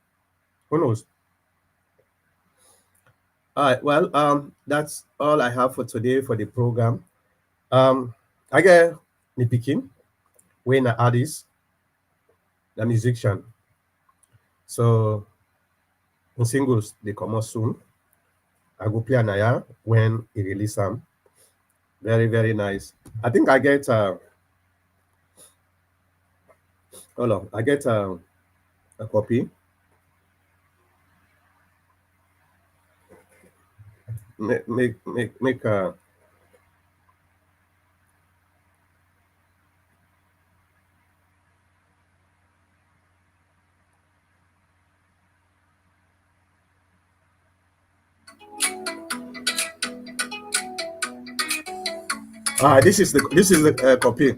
Who knows? All right. Well, that's all I have for today for the program. I get me picking when I artist, the musician. So in singles they come out soon. I go play Anaya when he release them. Very nice. I think I get hold on. I get a copy. Make this is the copy.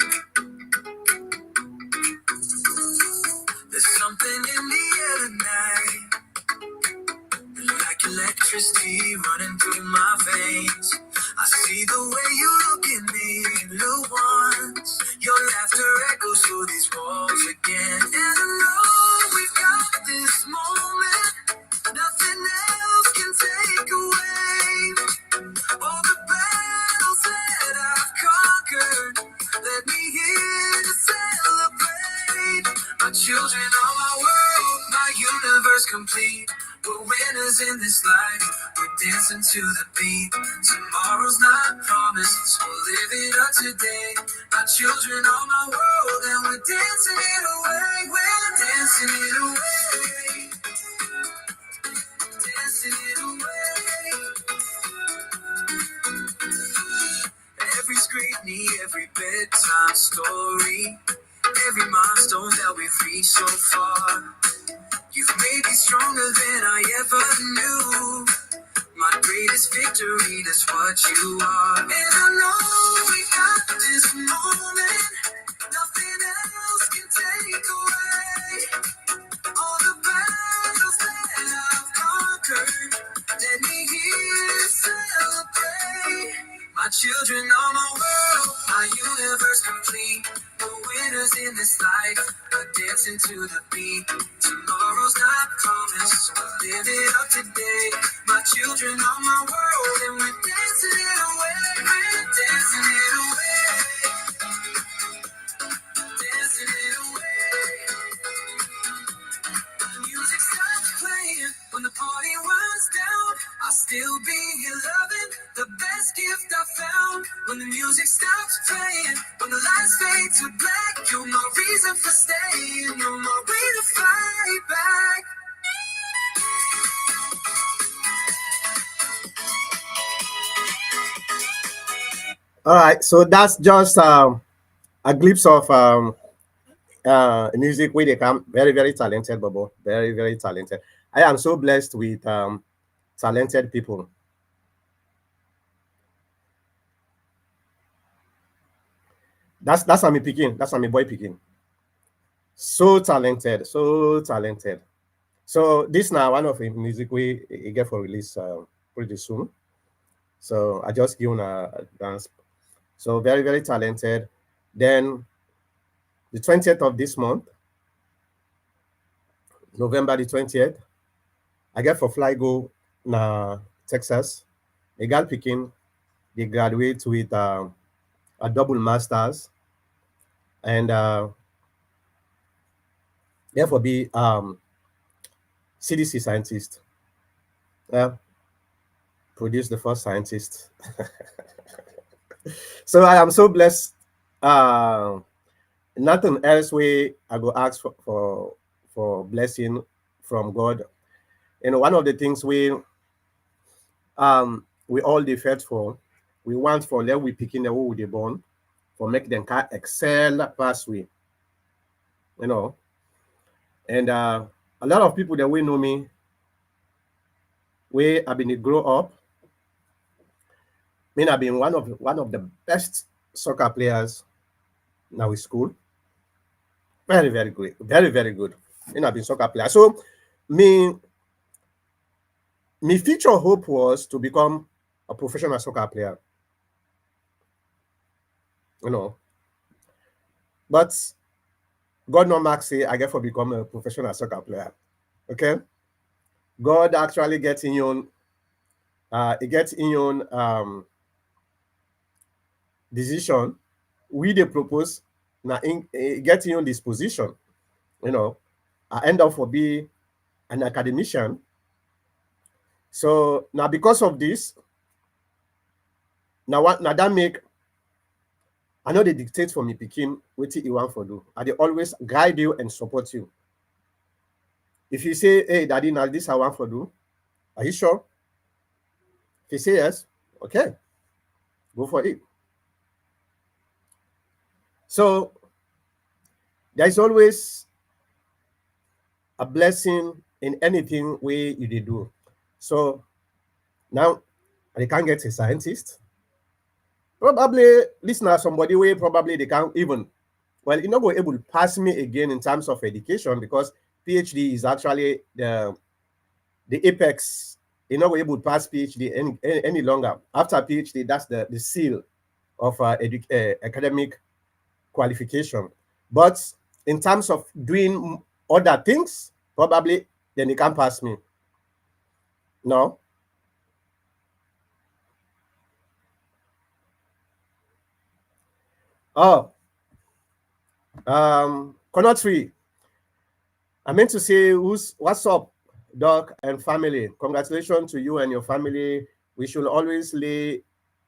There's something in the air tonight, like electricity running through my veins. I see the way you look at me, little ones. Your laughter echoes through these walls again, and I know we've got this moment. Nothing else can take away all the battles that I've conquered. Let me here to celebrate. My children are my world, my universe complete. We're winners in this life. We're dancing to the beat. Tomorrow's not promised, so live it up today. My children are my world, and we're dancing it away. We're dancing it away. Dancing it away. Every scrutiny, every bedtime story, every milestone that we've reached so far. You've made me stronger than I ever knew. My greatest victory, that's what you are. And I know we got this moment. Nothing else can take away all the battles that I've conquered. Let me hear you celebrate. My children are my world, my universe complete. The winners in this life are dancing to the beat. Tomorrow's not promised, so live it up today. My children are my world, and we're dancing it away. We're dancing it away. Dancing it away. The music stops playing when the party runs down. I'll still be here loving the best gift I found. When the music stops playing, when the lights fade to black, you're my reason for staying. You're my way to fight back. All right, so that's just a glimpse of music where they come. Very talented, Bobo. Very talented. I am so blessed with talented people. That's how me picking. That's how me boy picking. So talented, so talented. So this now one of the music we get for release pretty soon. So I just give a dance. So very talented. Then the 20th of this month, November the 20th. I get for fly go na Texas. A girl picking, they graduate with a double masters and therefore be CDC scientist. Yeah, produce the first scientist. So I am so blessed. Uh, Nothing else way I go ask for blessing from God. You know, one of the things we all defect for, we want for let we picking the who they born for make them can excel pathway. You know, and a lot of people that we know me, we have been grow up. Me have been one of the best soccer players now in school. Very, very good. Very, very good. Me have been soccer player. So me my future hope was to become a professional soccer player. You know. But God no mark say I get for become a professional soccer player. Okay. God actually gets in your it gets in your decision. We they propose now in get in your disposition. You know, I end up for be an academician. So now because of this, now that make I know they dictate for me picking what you want for do. I they always guide you and support you. If you say, hey daddy, now this I want for do, are you sure? If you say yes, okay, go for it. So there's always a blessing in anything way you did do. So now they can't get a scientist. Probably listener somebody way probably they can't even well you're not going able to pass me again in terms of education because PhD is actually the apex. You're not going able to pass PhD any longer. After PhD, that's the seal of academic qualification. But in terms of doing other things, probably then you can't pass me. No. Oh, corner three. I meant to say, what's up, Doc and family? Congratulations to you and your family. We should always lay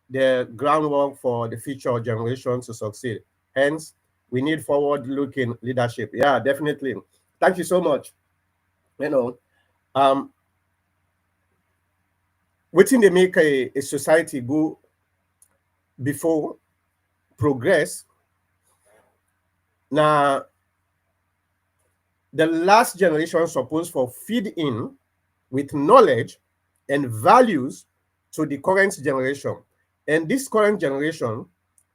the groundwork for the future generation to succeed. Hence, we need forward-looking leadership. Yeah, definitely. Thank you so much. You know, waiting they make a society go before progress. Now, the last generation supposed for feed in with knowledge and values to the current generation. And this current generation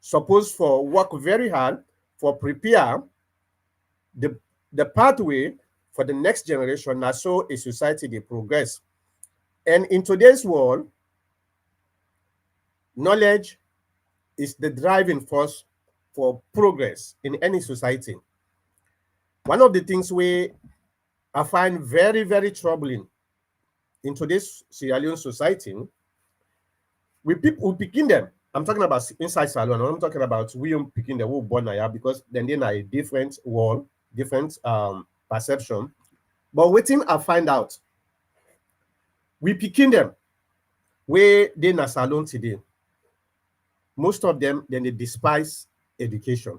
supposed for work very hard for prepare the, the pathway for the next generation. Now, so a society they progress. And in today's world, knowledge is the driving force for progress in any society. One of the things I find very, very troubling in today's Sierra Leone society, we picking them. I'm talking about inside Salon. I'm talking about we picking the whole born here because then they're a different world, different perception. But waiting, I find out we picking them where they in a salon today. Most of them then they despise education.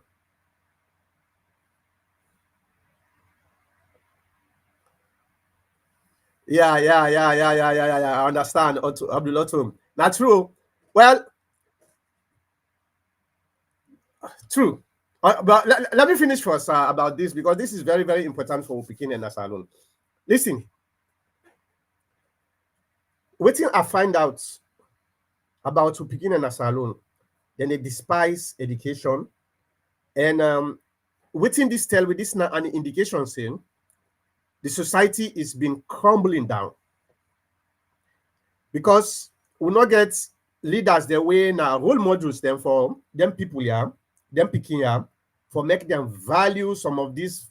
Yeah. I understand. Abdulatum. Not true. Well, true. But let me finish first about this because this is very, very important for Pekin and Nasalon. Listen, waiting I find out about Pekin and Nasalon, then they despise education. And waiting this tell with this an indication saying the society is been crumbling down because we not get leaders the way now role models them for them people here, them picking here for make them value some of these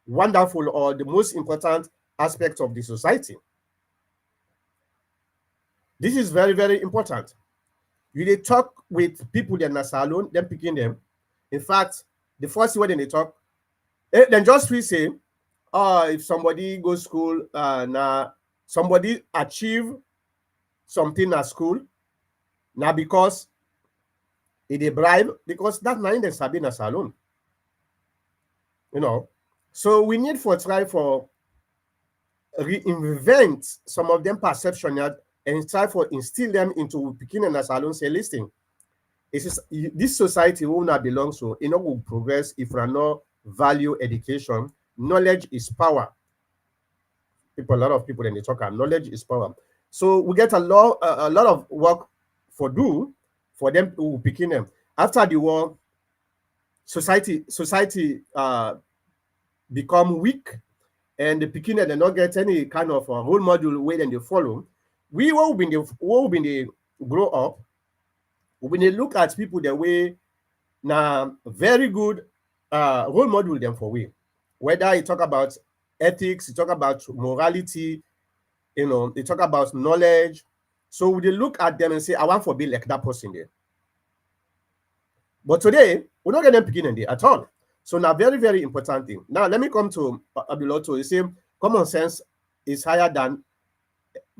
wonderful or the most important aspect of the society. This is very, very important. You dey talk with people dem na salon, dem picking them. In fact, the first way they talk, dem just feel say, if somebody go school, na somebody achieve something at school, na because e dey bribe, because that na im dem sabi na salon. You know, so we need for try for reinvent some of them perception and try for instill them into picking and salon say, listen, this society we una belong to, it no go progress if we no value education. Knowledge is power. A lot of people, then they talk about knowledge is power. So we get a lot of work for do for them to picking them. After the war, society become weak, and the picking they not get any kind of role model way then they follow. We will be they grow up, when they look at people the way now very good role model them for we. Whether you talk about ethics, you talk about morality, you know, you talk about knowledge. So we look at them and say, I want to be like that person there. But today, we're not getting beginning there at all. So now, very, very important thing. Now, let me come to Abiloto. You say common sense is higher than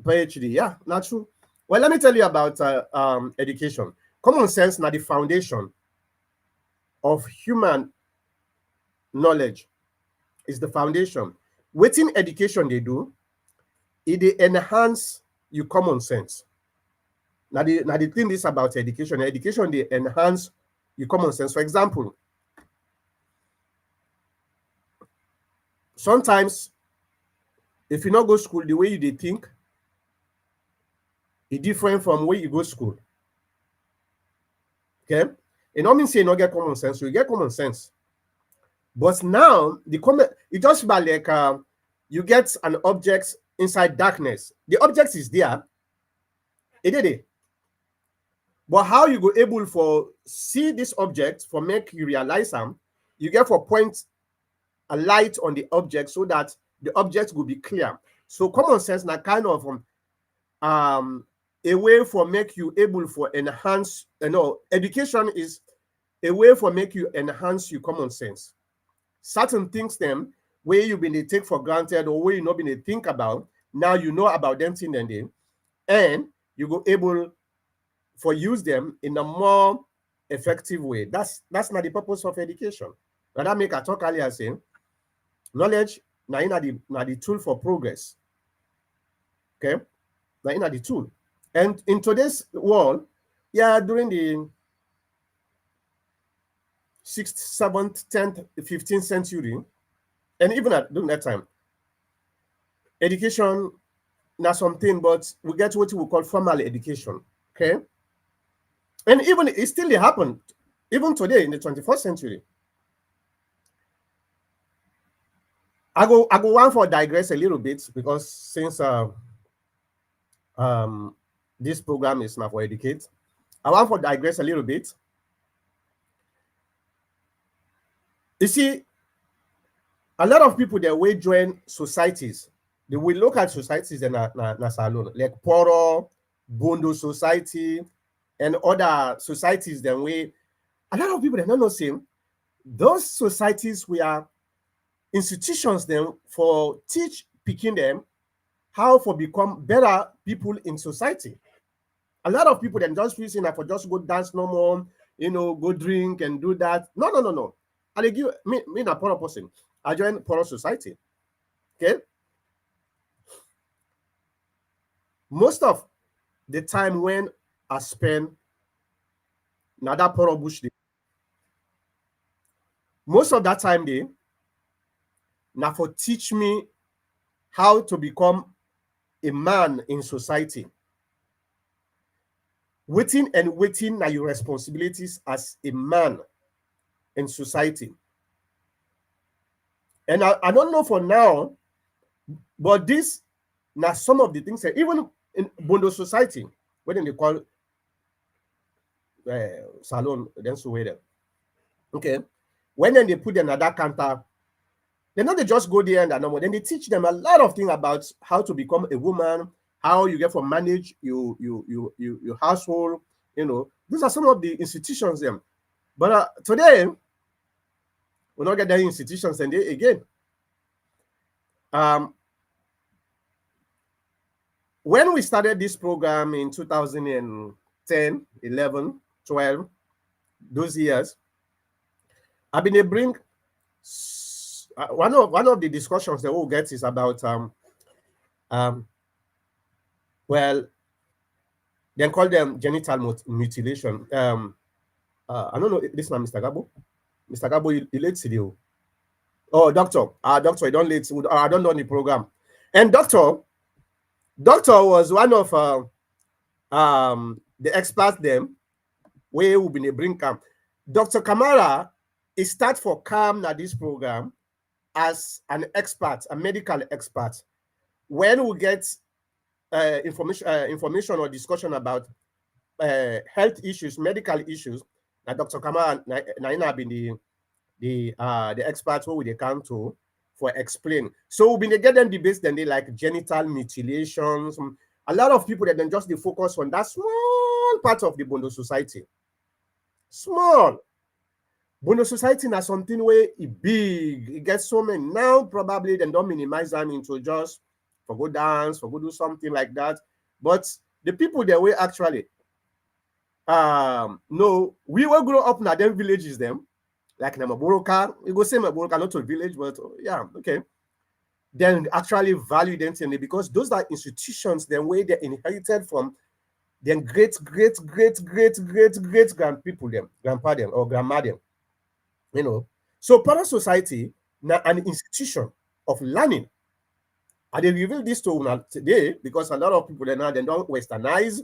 PhD. Yeah, not true. Well, let me tell you about education. Common sense now the foundation of human knowledge. Is the foundation. Within education they do, it enhance your common sense. Now the thing is about education. Education they enhance your common sense. For example, sometimes if you not go school, the way you they think is different from where you go school. Okay, it don't mean say you not get common sense. You get common sense. But now it just about like you get an object inside darkness. The object is there. It did it. But how you go able for see this object for make you realize them, you get for point a light on the object so that the object will be clear. So common sense now kind of a way for make you able for enhance, education is a way for make you enhance your common sense. Certain things them where you been they take for granted or where you not been they think about, now you know about them thing and you go able for use them in a more effective way. That's not the purpose of education. Now that make I talk earlier saying knowledge now the tool for progress. Okay, now the tool. And in today's world, yeah, during the 6th, 7th, 10th, 15th century, and even during that time, education not something, but we get what we call formal education. Okay, and even it still happened even today in the 21st century. I go want for digress a little bit because since this program is now for educate, I want for digress a little bit. You see, a lot of people that will join societies. They will look at societies and na salon, like Poro, Bondo Society, and other societies. Then a lot of people they don't know same. Those societies were institutions them for teach picking them how for become better people in society. A lot of people then just reason for just go dance no more, go drink and do that. No. And they give me a poor person. I join poor society. Okay. Most of the time when I spend now that poor bush, most of that time they now for teach me how to become a man in society. Waiting now your responsibilities as a man in society. And I don't know for now, but this now some of the things that even in Bondo society, when they call salon, then so wait. Okay, when then they put another counter, They're not, they just go there and normal. Then they teach them a lot of things about how to become a woman, how you get to manage your household. You know, these are some of the institutions them. But today, we're not get the institutions, and they again. When we started this program in 2010, 11, 12, those years, I've been able to bring one of the discussions that we'll get is about well, they call them genital mutilation. I don't know. This one, Mr. Gabo. Mr. Gabo, you late today. Oh, doctor. Doctor, you don't late. I don't know the program. And doctor was one of the experts them where we've been bring camp. Dr. Kamara is start for CAM at this program as an expert, a medical expert. When we get information or discussion about health issues, medical issues, now Dr. Kamara Naina been the experts who they come to for explain. So we've been getting debates then they like genital mutilations. A lot of people that then just they focus on that small part of the Bondo society. Small. Bondo society is something where it big, it gets so many. Now probably they don't minimize them into just for go dance, for go do something like that. But the people that way actually no, we will grow up in them villages them, like Namaboroka. We go say Maboroka, not a village, but yeah, okay. Then actually value them because those are institutions then where they inherited from their great grandpeople them, grandpa them or grandma them. You know, so para society now an institution of learning. And they reveal this to today because a lot of people now they don't westernize.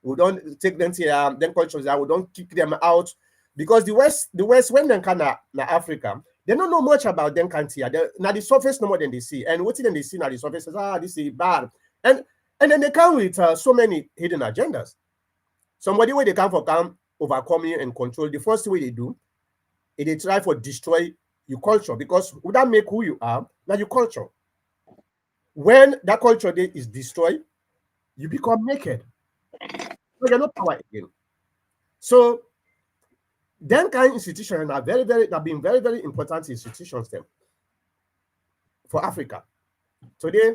We don't take them to them cultures that we don't kick them out because the West when they come na Africa, they don't know much about them country. Now the surface no more than they see, and what then they see now the surface is this is bad, and then they come with so many hidden agendas. Somebody where they come for overcome you and control. The first way they do, is they try for destroy your culture because would that make who you are now your culture. When that culture day is destroyed, you become naked. So you're not power again. So them kind of institutions are have been very important institutions them for Africa. Today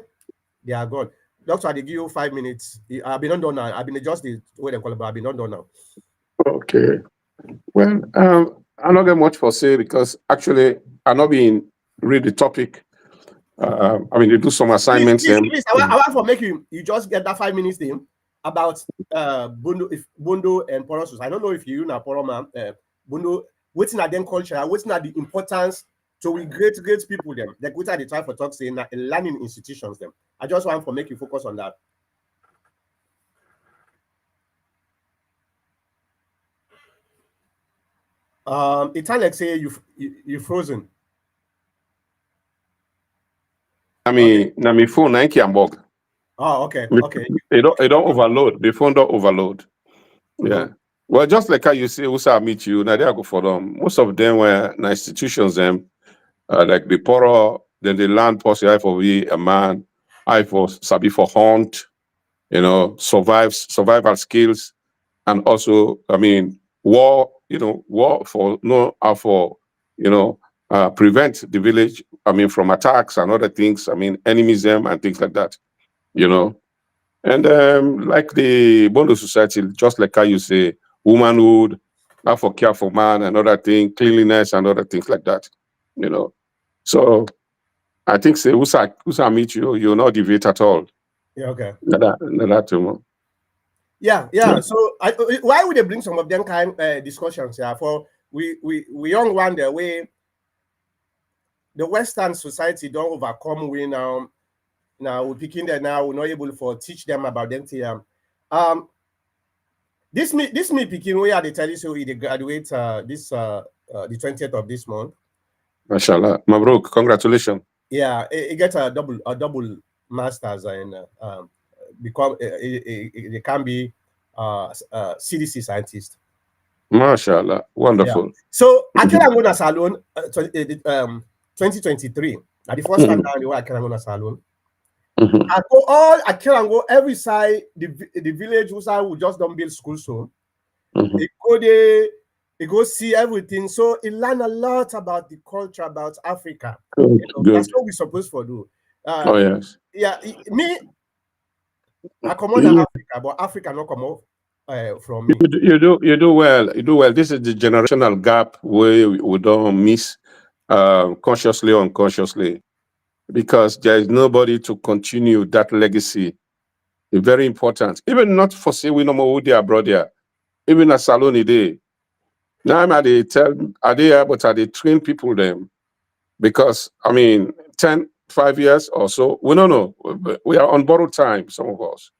they are gone. Doctor, I give you 5 minutes. I've been done now. I've been just the way they call it, but I've been done now. Okay. Well, I'm not getting much for say because actually I'm not being read the topic. I mean, they do some assignments. Please, I want to make you just get that 5 minutes thing about Bondo and Porosus. I don't know if you know Poroma, Bondo, what's not them culture, what's not the importance to we great people them. Like what are they try for talk saying learning institutions them. I just want to make you focus on that. It's like say you frozen. I mean, okay. My phone and bug. Oh, okay. Okay. They don't overload. The phone don't overload. Yeah. Well, just like how you say, Usa meet you, now they go for them. Most of them were institutions them, like the poorer, then they learn possibly for be a man, I for sabi for hunt, you know, survival skills, and also, I mean, war for for prevent the village, I mean, from attacks and other things, I mean, enemies and things like that, you know. And like the Bondo society, just like how you say, womanhood, how for care for man and other things, cleanliness and other things like that, you know. So I think say Usa meet you, you'll not deviate at all. Yeah, okay. That too. Yeah. So why would they bring some of them kind discussions here? For we young one the way the Western society don't overcome we now we're picking them now, we're not able to teach them about them here. This me picking where they tell you so they graduate the 20th of this month. Mashallah. Mabruk, congratulations. Yeah, it gets a double masters and become they can be CDC scientist. Mashallah, wonderful. Yeah. So I can't go to Salon 2023. Now the first time Mhm. down the way I can't go to salon. Mhm. I can't go every side the village who side will just don't build school so. Mhm. It go there, it go see everything. So it learn a lot about the culture, about Africa. Good. That's Good. what we're supposed to do. Oh Uh, yes. yeah, me, I come on You, Africa, but Africa not come out from me. you do well. You do well. This is the generational gap where we don't miss consciously or unconsciously because there is nobody to continue that legacy. It's very important. Even not for say we no more who they are brother. Even a salon day. Now I'm at the tell are they able to they train people them because I mean 10, 5 years or so we don't know. We are on borrowed time, some of us.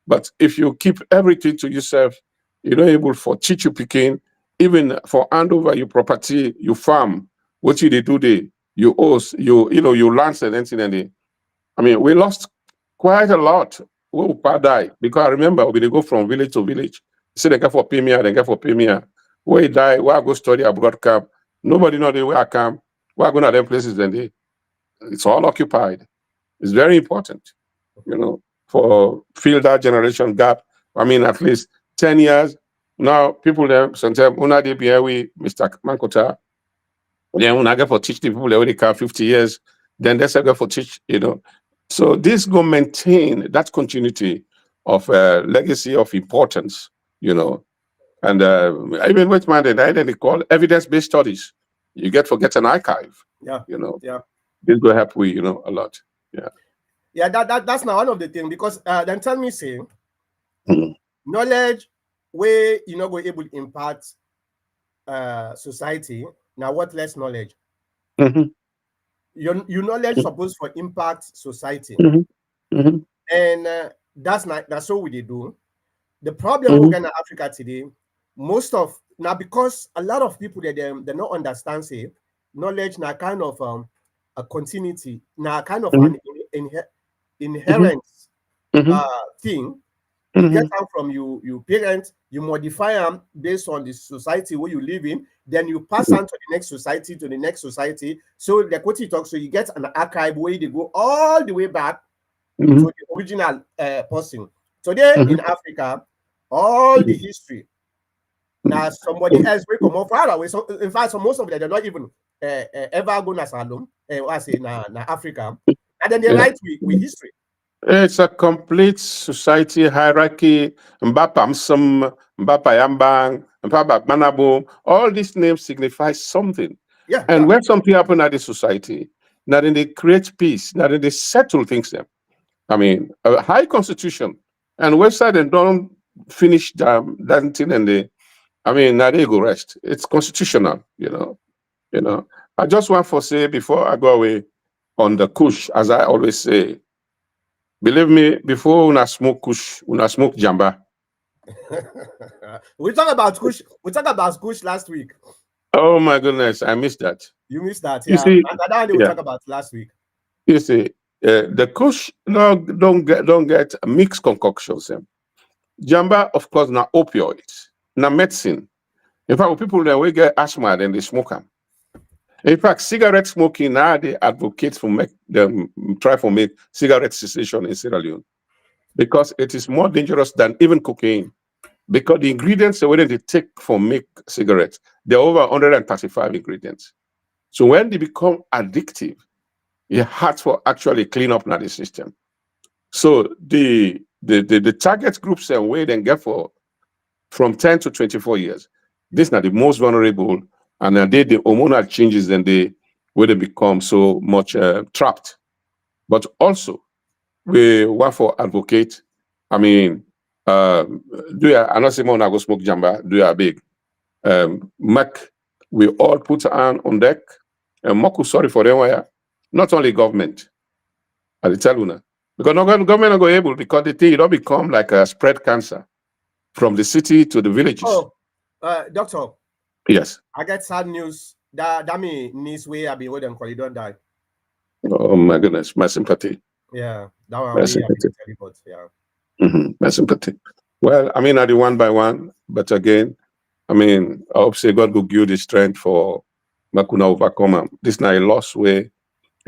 But if you keep everything to yourself, you're not able for teach you picking, even for hand over your property, you farm, what you they do there, you host, you learn certain and they, I mean, we lost quite a lot. We will die because I remember we dey go from village to village. See they get for premier, they get for premier. Where he die, where I go study abroad camp. Nobody know the way I come. Where I go to them places then they it's all occupied. It's very important, for fill that generation gap. I mean, at least 10 years. Now, people there, sometimes, una dey be we, Mr. Mankota, then una get for teach the people that already come 50 years, then they say go for teach. So this go maintain that continuity of legacy of importance, you know. And even with man, they call evidence-based studies. You get for get an archive, Yeah, you know. yeah, This will help we, a lot. Yeah. yeah. That's not one of the things because then tell me say Mhm. knowledge where you not go able to impact society. Now what less knowledge? Mhm. Your knowledge supposed for impact society, Mhm. Mhm. and that's what we dey do. The problem we're Mhm. getting in Africa today, most of now because a lot of people they don't understand say knowledge now kind of a continuity now kind of Mhm. an Mhm. inherent Mhm. thing. You get Mhm. them from you parents, you modify them based on the society where you live in, then you pass on to the next society, to the next society. So like what you talk, so you get an archive where they go all the way back to Mhm. the original person. Today Mhm. in Africa, all the history now somebody else will come up far away. So in fact, so most of them they're not even ever going to Salom, I say na Africa, and then they Yeah. write with history. It's a complete society hierarchy. Mbapa Msum, Mbapa Yambang, Mbapa Manabo. All these names signify something. Yeah, And yeah. when something happen at the society, now then they create peace, now then they settle things them. I mean, a high constitution and website and don't finish that thing and they, I mean, now they go rest. It's constitutional. I just want to say before I go away on the kush, as I always say, believe me, before una smoke kush, una smoke jamba. We talked about Kush. We talked about Kush last week. Oh my goodness, I missed that. You missed that, You yeah. see, And that one we yeah, talked about last week. you see, the kush don't get mixed concoctions. Jamba, of course, na opioids, na medicine. In fact, when people that we get asthma, then they smoke them. In fact, cigarette smoking now they advocate for make them try for make cigarette cessation in Sierra Leone because it is more dangerous than even cocaine. Because the ingredients that they take for make cigarettes, they're over 135 ingredients. So when they become addictive, it's hard for actually clean up now the system. So the target groups and where they get for from 10 to 24 years, these are the most vulnerable, and the hormonal changes then they where they become so much trapped. But also we want for advocate. I mean, do you, I'm not saying I go smoke jamba, do you big? Mac, we all put on deck. And Moku, sorry for them, not only government, I tell you now. Because no government not go able because the thing it don't become like a spread cancer from the city to the villages. Oh, doctor, Yes. I get sad news. That me niece way I be with them because you don't die. Oh my goodness, my sympathy. Yeah, that one My way I be sympathy. tell you, but yeah. My sympathy. Well, I mean, I do one by one, but again, I mean, I hope say God will give you the strength for Makuna overcome 'em. This now a loss way.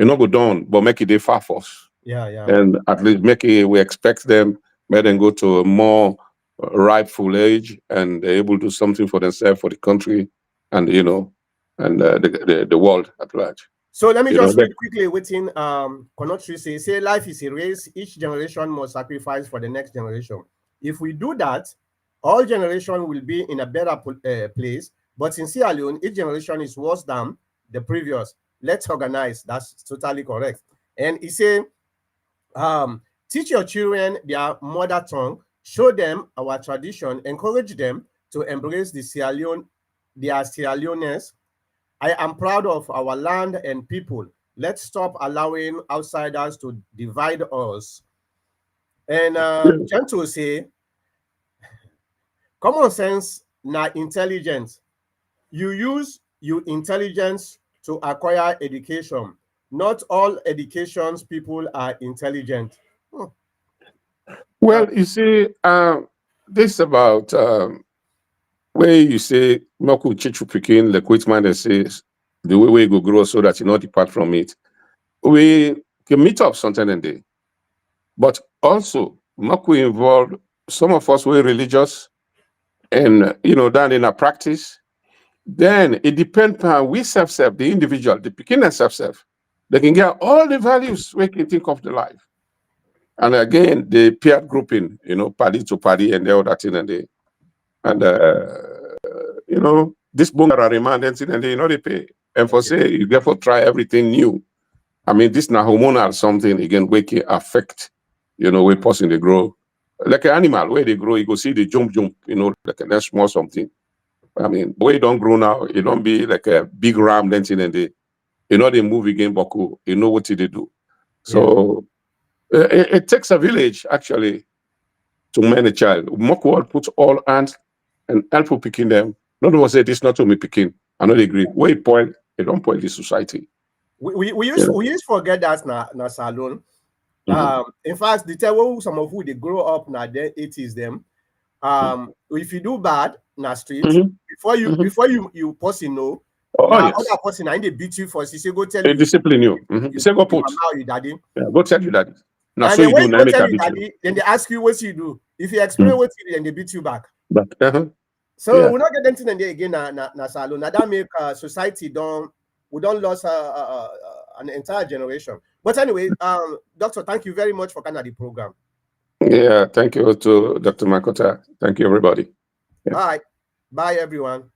not go done, but make it they far force. Yeah. And at least make it, we expect them, let them go to a more rightful age and they're able to do something for themselves, for the country, and and the world at large. So let me You know, just read quickly within Konotri say life is a race. Each generation must sacrifice for the next generation. If we do that, all generation will be in a better place. But in Sierra Leone, each generation is worse than the previous. Let's organize. That's totally correct. And he said, teach your children their mother tongue, show them our tradition, encourage them to embrace the their Sierra Leoneans. I am proud of our land and people. Let's stop allowing outsiders to divide us. And yes. Gentle say, common sense na intelligence. You use your intelligence to acquire education. Not all educations people are intelligent. Hmm. Well, you see, this about where you say Moku Chichu Pikin, the quit mind says the way we go grow so that you not depart from it. We can meet up sometime and day. But also, Moku involved some of us were religious and down in our practice. Then it depends on we self, the individual, the Pikin and self. They can get all the values we can think of the life. And again, the peer grouping, party to party and all that thing and this bungara remand and they pay. And for Okay. say you therefore try everything new. I mean, this now hormonal something again, we can affect, we person they grow. Like an animal, where they grow, you go see the jump, like a nice small something. I mean, the way you don't grow now, it don't be like a big ram dancing and they move again, Boku, what they do. Yeah. So it takes a village actually to man a child. Mokward puts all hands and help picking them. Not one say this not to me picking. I know they agree. Where it point, it don't point the society. We Yeah. used forget that na salon. In fact, the tell some of who they grow up now, then 80s them. If you do bad na street, Mm-hmm. before you person know, Oh now yes, other person and they beat you for she say go tell they discipline you. You say go your put. mama or your daddy. Yeah, go tell you that. Now And so then you when do you now go make tell a your beat you. daddy, then they ask you what you do. If you explain Mm. what you do, then they beat you back. But So yeah, we're not getting to the again na salon. Now that make society we don't lose an entire generation. But anyway, Doctor, thank you very much for kind of the program. yeah. Thank you to Dr. Makota. Thank you everybody. Yeah. All right, bye everyone.